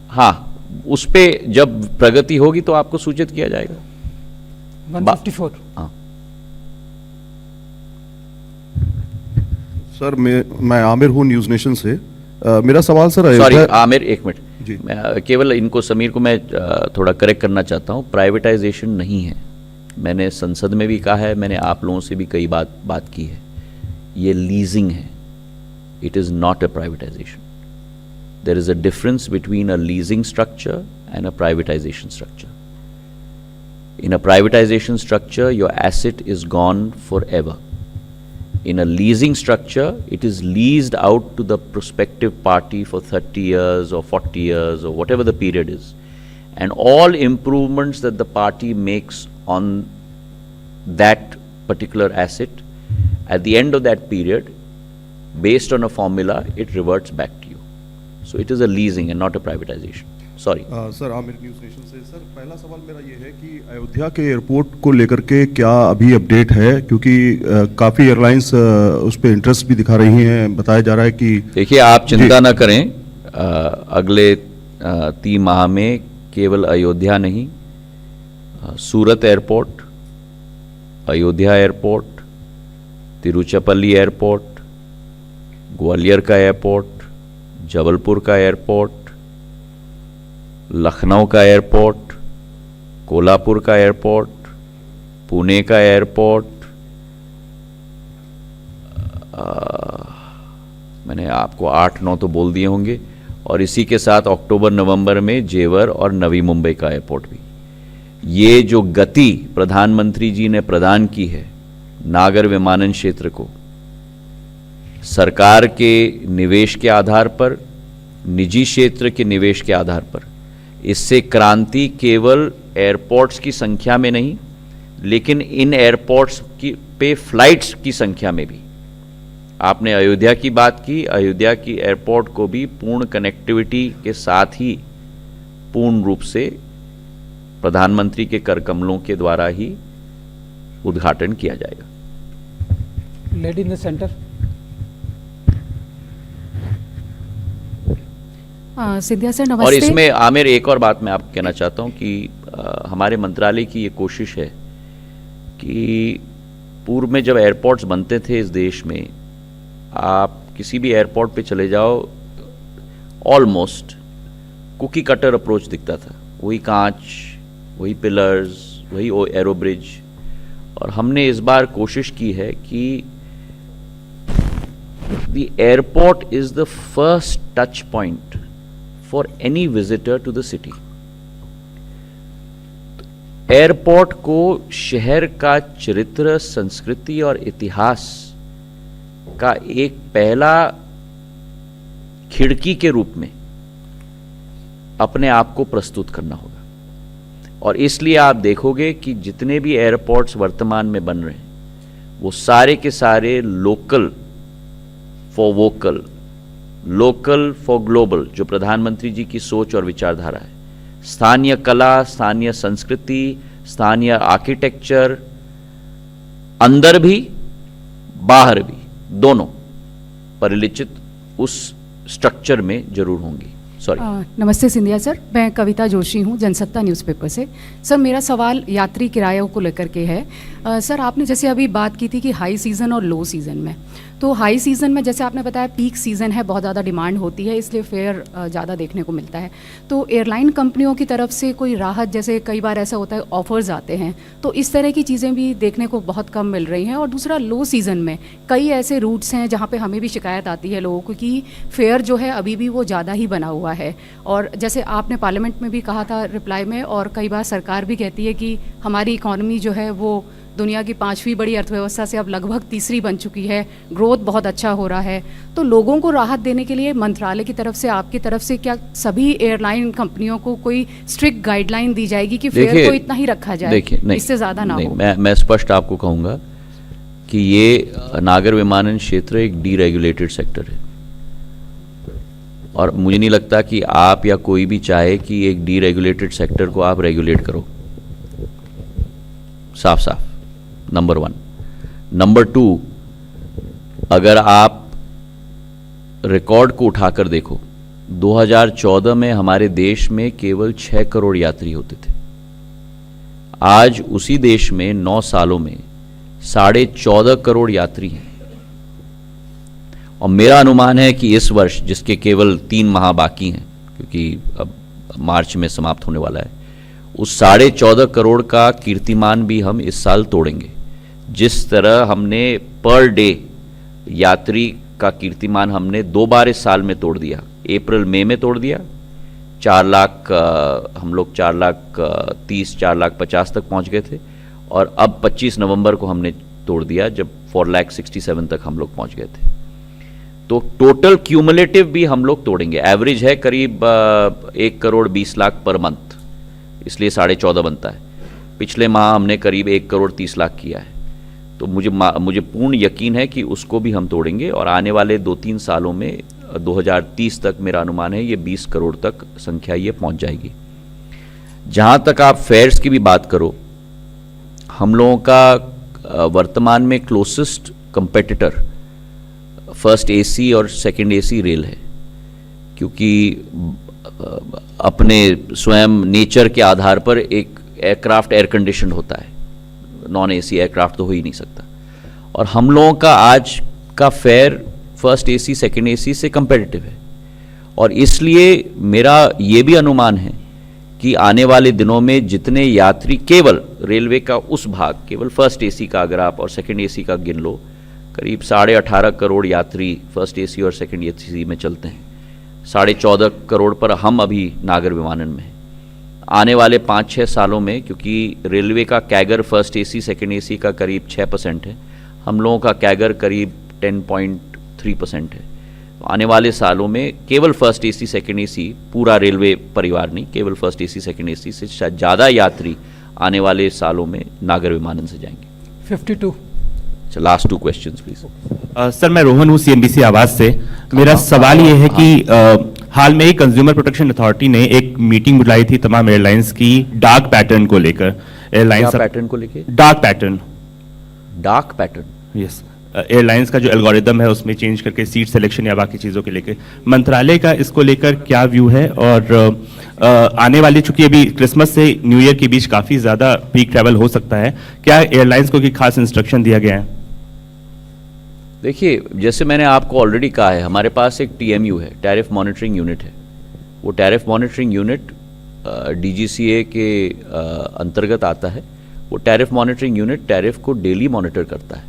हाँ, उस पे जब प्रगति होगी तो आपको सूचित किया जाएगा। 154। हाँ सर, मैं आमिर हूँ न्यूज़ नेशन से। मेरा सवाल सर, सॉरी आमिर, एक मिनट जी। मैं केवल इनको, समीर को मैं थोड़ा करेक्ट करना चाहता हूँ। प्राइवेटाइजेशन नहीं है, मैंने संसद में भी कहा है, मैंने आप लोगों से भी कई बात की है, ये लीजिंग है। It is not a privatization. There is a difference between a leasing structure and a privatization structure. In a privatization structure, your asset is gone forever. In a leasing structure, it is leased out to the prospective party for 30 years or 40 years or whatever the period is. And all improvements that the party makes on that particular asset, at the end of that period, based on a formula, it reverts back to you. So it is a leasing and not a privatization. Sorry sir, Aamir news nation से। Sir, पहला सवाल मेरा ये है कि अयोध्या के airport को लेकर के क्या अभी अपडेट है, क्योंकि काफ़ी एयरलाइंस उस पर इंटरेस्ट भी दिखा रही हैं। बताया जा रहा है कि देखिए, आप चिंता ना करें, अगले 3 माह में केवल अयोध्या नहीं, Surat airport, Ayodhya airport, Tiruchirappalli airport, Gwalior का एयरपोर्ट, जबलपुर का एयरपोर्ट, लखनऊ का एयरपोर्ट, कोल्हापुर का एयरपोर्ट, पुणे का एयरपोर्ट, मैंने आपको 8-9 तो बोल दिए होंगे, और इसी के साथ अक्टूबर नवंबर में जेवर और नवी मुंबई का एयरपोर्ट भी। ये जो गति प्रधानमंत्री जी ने प्रदान की है नागर विमानन क्षेत्र को, सरकार के निवेश के आधार पर, निजी क्षेत्र के निवेश के आधार पर, इससे क्रांति केवल एयरपोर्ट्स की संख्या में नहीं, लेकिन इन एयरपोर्ट्स की पे फ्लाइट्स की संख्या में भी। आपने अयोध्या की बात की, अयोध्या की एयरपोर्ट को भी पूर्ण कनेक्टिविटी के साथ ही पूर्ण रूप से प्रधानमंत्री के कर कमलों के द्वारा ही उद्घाटन किया जाएगा। Lady in the centre. Scindia sir नमस्ते। और इसमें आमिर, एक और बात मैं आपको कहना चाहता हूं कि हमारे मंत्रालय की ये कोशिश है कि पूर्व में जब एयरपोर्ट्स बनते थे इस देश में, आप किसी भी एयरपोर्ट पे चले जाओ, ऑलमोस्ट कुकी कटर अप्रोच दिखता था। वही कांच, वही पिलर्स, वही एरो ब्रिज। और हमने इस बार कोशिश की है कि the airport is the first touch point for any visitor to the city. Airport को शहर का चरित्र, संस्कृति और इतिहास का एक पहला खिड़की के रूप में अपने आप को प्रस्तुत करना होगा। और इसलिए आप देखोगे कि जितने भी एयरपोर्ट्स वर्तमान में बन रहे हैं वो सारे के सारे local for vocal, local for global, जो प्रधानमंत्री जी की सोच और विचारधारा है, स्थानीय कला, स्थानीय संस्कृति, स्थानीय आर्किटेक्चर, अंदर भी बाहर भी, दोनों परिलिखित उस स्ट्रक्चर में जरूर होंगी। सॉरी। नमस्ते सिंधिया सर, मैं कविता जोशी हूँ, जनसत्ता न्यूज़पेपर से। सर मेरा सवाल यात्री किरायों को लेकर के है। सर आपने जैसे अभी बात की थी कि हाई सीज़न और लो सीज़न में, तो हाई सीज़न में जैसे आपने बताया पीक सीज़न है, बहुत ज़्यादा डिमांड होती है, इसलिए फेयर ज़्यादा देखने को मिलता है। तो एयरलाइन कंपनियों की तरफ से कोई राहत, जैसे कई बार ऐसा होता है ऑफर्स आते हैं, तो इस तरह की चीज़ें भी देखने को बहुत कम मिल रही हैं। और दूसरा, लो सीज़न में कई ऐसे रूट्स हैं जहाँ पे हमें भी शिकायत आती है लोगों को कि फेयर जो है अभी भी वो ज़्यादा ही बना हुआ है। और जैसे आपने पार्लियामेंट में भी कहा था रिप्लाई में, और कई बार सरकार भी कहती है कि हमारी इकॉनमी जो है वो दुनिया की 5वीं बड़ी अर्थव्यवस्था से अब लगभग तीसरी बन चुकी है, ग्रोथ बहुत अच्छा हो रहा है। तो लोगों को राहत देने के लिए मंत्रालय की तरफ से, आपकी तरफ से क्या सभी एयरलाइन कंपनियों को कोई स्ट्रिक्ट गाइडलाइन दी जाएगी कि फेयर को इतना ही रखा जाए, इससे ज़्यादा ना हो? मैं स्पष्ट आपको कहूँगा कि ये नागर विमानन क्षेत्र एक डीरेगुलेटेड सेक्टर है, और मुझे नहीं लगता कि आप या कोई भी चाहे कि एक डीरेगुलेटेड सेक्टर को आप रेगुलेट करो, साफ साफ, नंबर 1। नंबर 2, अगर आप रिकॉर्ड को उठाकर देखो, 2014 में हमारे देश में केवल 6 करोड़ यात्री होते थे। आज उसी देश में 9 सालों में 14.5 करोड़ यात्री हैं। और मेरा अनुमान है कि इस वर्ष, जिसके केवल 3 माह बाकी हैं क्योंकि अब मार्च में समाप्त होने वाला है, उस 14.5 करोड़ का कीर्तिमान भी हम इस साल तोड़ेंगे। जिस तरह हमने पर डे यात्री का कीर्तिमान हमने 2 बार इस साल में तोड़ दिया, अप्रैल मई में तोड़ दिया, 4 लाख, हम लोग 4,30,000 4,50,000 तक पहुंच गए थे, और अब 25 नवंबर को हमने तोड़ दिया जब 4,67,000 तक हम लोग पहुंच गए थे। तो टोटल क्यूमुलेटिव भी हम लोग तोड़ेंगे। एवरेज है करीब 1 करोड़ 20 लाख पर मंथ, इसलिए 14.5 बनता है। पिछले माह हमने करीब 1 करोड़ 30 लाख किया है, तो मुझे पूर्ण यकीन है कि उसको भी हम तोड़ेंगे, और आने वाले 2-3 सालों में 2030 तक मेरा अनुमान है ये 20 करोड़ तक संख्या ये पहुंच जाएगी। जहां तक आप फेयर्स की भी बात करो, हम लोगों का वर्तमान में क्लोजेस्ट कंपेटिटर फर्स्ट एसी और सेकंड एसी रेल है, क्योंकि अपने स्वयं नेचर के आधार पर एक एयरक्राफ्ट एयर कंडीशन होता है, नॉन एसी एयरक्राफ्ट तो हो ही नहीं सकता। और हम लोगों का आज का fair first AC second AC से कंपेटिटिव है, और इसलिए मेरा ये भी अनुमान है कि आने वाले दिनों में जितने यात्री केवल रेलवे का उस भाग, केवल फर्स्ट एसी का अगर आप और सेकंड एसी का गिन लो, करीब 18.5 करोड़ यात्री फर्स्ट एसी और सेकंड एसी में चलते हैं। 14.5 करोड़ पर हम अभी नागर विमानन में हैं। आने वाले 5-6 सालों में, क्योंकि रेलवे का CAGR first AC second AC का करीब 6% है, हम लोगों का कैगर करीब 10.3% है। तो आने वाले सालों में केवल फर्स्ट एसी सेकंड एसी, पूरा रेलवे परिवार नहीं, केवल फर्स्ट एसी सेकंड एसी से ज़्यादा यात्री आने वाले सालों में नागर विमानन से जाएंगे। 52। Last 2 questions please. सर मैं रोहन हूँ CNBC आवाज से। मेरा सवाल ये है कि हाल में ही कंज्यूमर प्रोटेक्शन अथॉरिटी ने एक मीटिंग बुलाई थी तमाम एयरलाइंस की डार्क पैटर्न को लेकर। एयरलाइंस पैटर्न को लेकर? Dark pattern. Dark pattern? Yes. Airlines का जो एल्गोरिदम है उसमें चेंज करके सीट सिलेक्शन या बाकी चीज़ों के लेकर मंत्रालय का इसको लेकर क्या व्यू है? और आने वाली, चूंकि अभी क्रिसमस से न्यू ईयर के बीच काफ़ी ज़्यादा पीक ट्रैवल हो सकता है, क्या एयरलाइंस को कोई खास इंस्ट्रक्शन दिया गया है? देखिए, जैसे मैंने आपको ऑलरेडी कहा है, हमारे पास एक TMU है, टैरिफ मॉनिटरिंग यूनिट है। वो टैरिफ मॉनिटरिंग यूनिट DGCA के अंतर्गत आता है। वो टैरिफ मॉनिटरिंग यूनिट टैरिफ को डेली मॉनिटर करता है,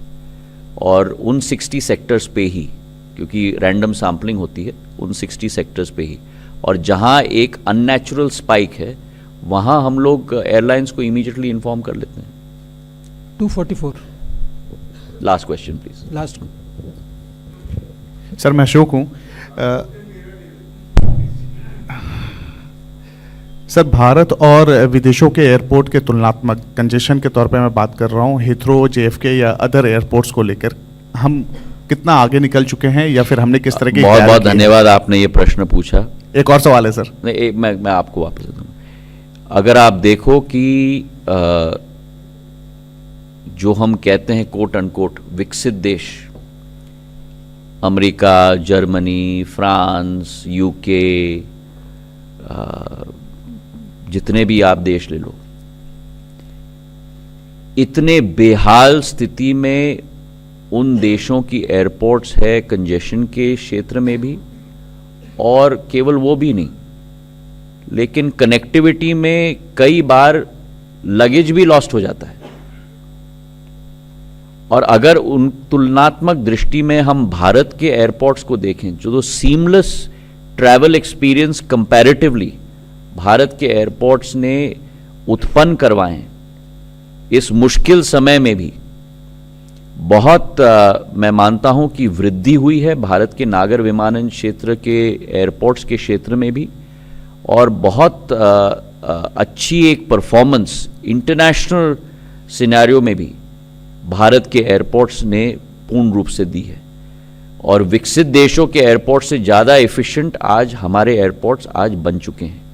और उन 60 सेक्टर्स पे ही, क्योंकि रैंडम सैम्पलिंग होती है, उन 60 सेक्टर्स पे ही, और जहां एक अननेचुरल स्पाइक है वहाँ हम लोग एयरलाइंस को इमीडिएटली इन्फॉर्म कर लेते हैं। 244 last question please. Last. Sir मैं अशोक हूँ। सर भारत और विदेशों के एयरपोर्ट के तुलनात्मक कंजेशन के तौर पे मैं बात कर रहा हूँ, हिथ्रो, जेएफके या अदर एयरपोर्ट्स को लेकर हम कितना आगे निकल चुके हैं या फिर हमने किस तरह की बहुत तैयारी बहुत की है? धन्यवाद, आपने ये प्रश्न पूछा। एक और सवाल है सर। नहीं, मैं आपको वापस देता हूँ। अगर आप देखो कि जो हम कहते हैं कोट अनकोट विकसित देश, अमेरिका, जर्मनी, फ्रांस, यूके, जितने भी आप देश ले लो, इतने बेहाल स्थिति में उन देशों की एयरपोर्ट्स है कंजेशन के क्षेत्र में भी, और केवल वो भी नहीं, लेकिन कनेक्टिविटी में कई बार लगेज भी लॉस्ट हो जाता है। और अगर उन तुलनात्मक दृष्टि में हम भारत के एयरपोर्ट्स को देखें, जो seamless travel experience comparatively Bharat के एयरपोर्ट्स ने उत्पन्न करवाए इस मुश्किल समय में भी, बहुत मैं मानता हूं कि वृद्धि हुई है भारत के नागर विमानन क्षेत्र के एयरपोर्ट्स के क्षेत्र में भी, और बहुत अच्छी एक परफॉर्मेंस इंटरनेशनल सिनेरियो में भी भारत के एयरपोर्ट्स ने पूर्ण रूप से दी है। और विकसित देशों के एयरपोर्ट से ज़्यादा एफिशिएंट आज हमारे एयरपोर्ट्स आज बन चुके हैं,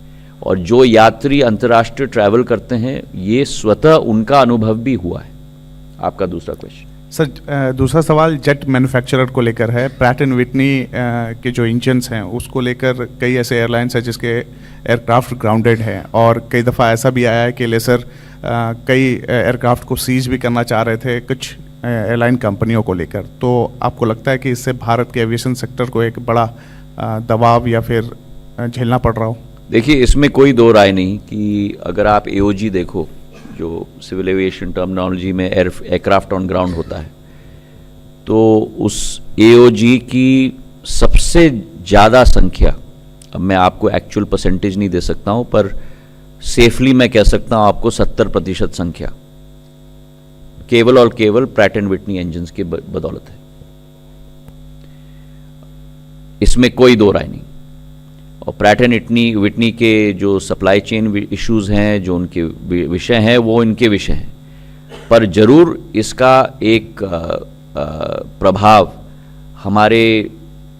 और जो यात्री अंतर्राष्ट्रीय ट्रैवल करते हैं ये स्वतः उनका अनुभव भी हुआ है। आपका दूसरा क्वेश्चन। सर दूसरा सवाल जेट मैन्युफैक्चरर को लेकर है। प्रैट एंड विटनी के जो इंजन्स हैं उसको लेकर कई ऐसे एयरलाइंस हैं जिसके एयरक्राफ्ट ग्राउंडेड हैं, और कई दफ़ा ऐसा भी आया है कि लेसर कई एयरक्राफ्ट को सीज भी करना चाह रहे थे कुछ एयरलाइन कंपनियों को लेकर। तो आपको लगता है कि इससे भारत के एविएशन सेक्टर को एक बड़ा दबाव या फिर झेलना पड़ रहा हो? देखिए, इसमें कोई दो राय नहीं कि अगर आप एओजी देखो, जो सिविल एविएशन टर्मिनोलॉजी में एयरक्राफ्ट ऑन ग्राउंड होता है, तो उस एओजी की सबसे ज़्यादा संख्या, अब मैं आपको एक्चुअल परसेंटेज नहीं दे सकता हूँ, पर सेफली मैं कह सकता हूँ आपको 70% संख्या केवल और केवल प्रैट एंड विटनी इंजन्स के बदौलत है। इसमें कोई दो राय नहीं। और प्रैट एंड विटनी के जो सप्लाई चेन इश्यूज हैं, जो उनके विषय हैं, वो इनके विषय हैं, पर जरूर इसका एक प्रभाव हमारे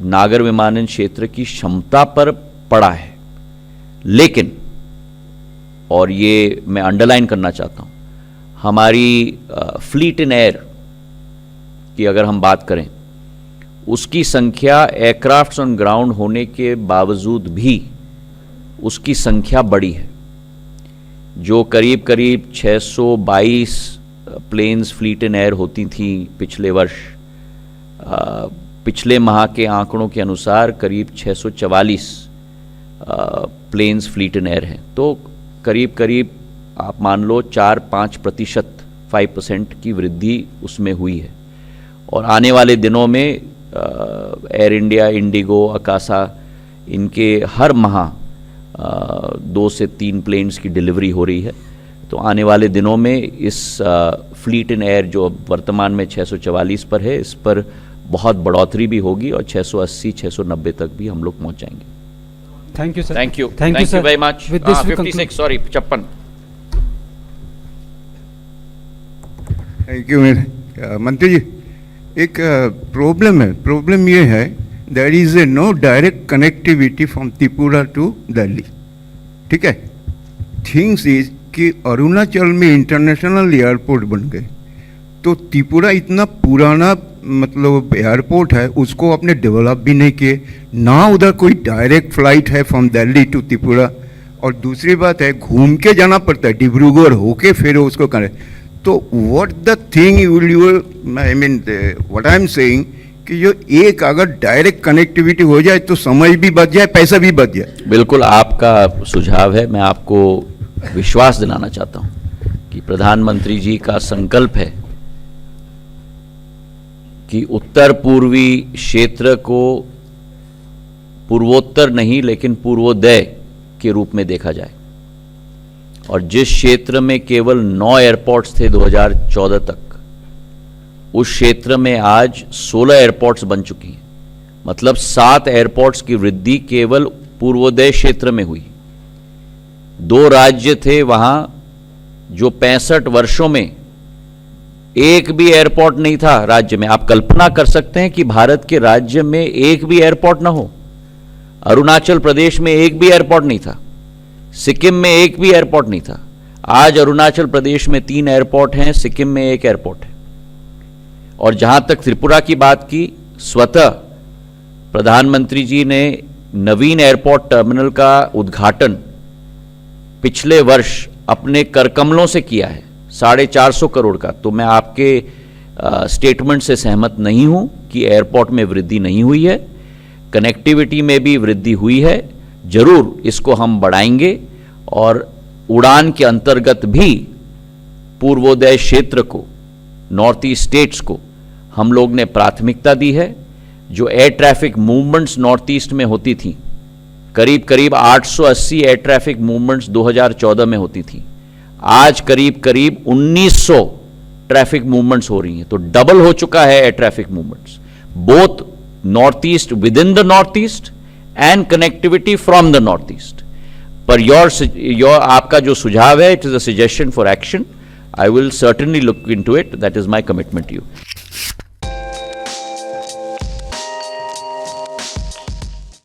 नागर विमानन क्षेत्र की क्षमता पर पड़ा है। लेकिन, और ये मैं अंडरलाइन करना चाहता हूँ, हमारी फ्लीट इन एयर की अगर हम बात करें, उसकी संख्या एयरक्राफ्ट्स ऑन ग्राउंड होने के बावजूद भी उसकी संख्या बड़ी है। जो करीब करीब 622 प्लेन्स फ्लीट इन एयर होती थी पिछले वर्ष, पिछले माह के आंकड़ों के अनुसार करीब 644 प्लेन्स फ्लीट इन एयर हैं। तो करीब करीब आप मान लो 4-5% 5% की वृद्धि उसमें हुई है। और आने वाले दिनों में एयर इंडिया, इंडिगो, अकासा, इनके हर माह 2 से 3 प्लेन्स की डिलीवरी हो रही है। तो आने वाले दिनों में इस फ्लीट इन एयर जो वर्तमान में 644 पर है, इस पर बहुत बढ़ोतरी भी होगी और 680-690 तक भी हम लोग पहुंच जाएंगे। Thank you sir. Thank you sir. Very much. With this we 56 sorry 56। Thank you मंत्री जी। एक प्रॉब्लम है, प्रॉब्लम ये है there is a no direct connectivity from Tripura to Delhi. ठीक है, थिंग्स इज कि अरुणाचल में इंटरनेशनल एयरपोर्ट बन गए, तो त्रिपुरा इतना पुराना मतलब एयरपोर्ट है, उसको आपने डेवलप भी नहीं किए, ना उधर कोई डायरेक्ट फ्लाइट है फ्रॉम दिल्ली टू त्रिपुरा। और दूसरी बात है घूम के जाना पड़ता है, डिब्रूगढ़ होके फिर उसको करें। तो what the thing you I mean what I am saying कि जो एक अगर डायरेक्ट कनेक्टिविटी हो जाए तो समय भी बच जाए, पैसा भी बच जाए। बिल्कुल आपका सुझाव है। मैं आपको विश्वास दिलाना चाहता हूं कि प्रधानमंत्री जी का संकल्प है कि उत्तर पूर्वी क्षेत्र को पूर्वोत्तर नहीं लेकिन पूर्वोदय के रूप में देखा जाए। और जिस क्षेत्र में केवल 9 एयरपोर्ट्स थे 2014 तक, उस क्षेत्र में आज 16 एयरपोर्ट्स बन चुकी हैं। मतलब 7 एयरपोर्ट्स की वृद्धि केवल पूर्वोदय क्षेत्र में हुई। 2 राज्य थे वहां जो 65 वर्षों में एक भी एयरपोर्ट नहीं था राज्य में। आप कल्पना कर सकते हैं कि भारत के राज्य में एक भी एयरपोर्ट ना हो। अरुणाचल प्रदेश में एक भी एयरपोर्ट नहीं था, सिक्किम में एक भी एयरपोर्ट नहीं था। आज अरुणाचल प्रदेश में 3 एयरपोर्ट हैं, सिक्किम में 1 एयरपोर्ट है। और जहां तक त्रिपुरा की बात की, स्वतः प्रधानमंत्री जी ने नवीन एयरपोर्ट टर्मिनल का उद्घाटन पिछले वर्ष अपने करकमलों से किया है, 450 करोड़ का। तो मैं आपके स्टेटमेंट से सहमत नहीं हूं कि एयरपोर्ट में वृद्धि नहीं हुई है। कनेक्टिविटी में भी वृद्धि हुई है, जरूर इसको हम बढ़ाएंगे। और उड़ान के अंतर्गत भी पूर्वोदय क्षेत्र को, नॉर्थ ईस्ट स्टेट्स को हम लोग ने प्राथमिकता दी है। जो air traffic movements north east में होती थी, करीब करीब 880 एयर ट्रैफिक मूवमेंट्स 2014 में होती थी, आज करीब करीब 1900 ट्रैफिक मूवमेंट्स हो रही हैं। तो डबल हो चुका है air traffic movements, both north east, with in the north east and connectivity from the north east. Per your आपका जो सुझाव है, it is a suggestion for action. I will certainly look into it. That is my commitment to you.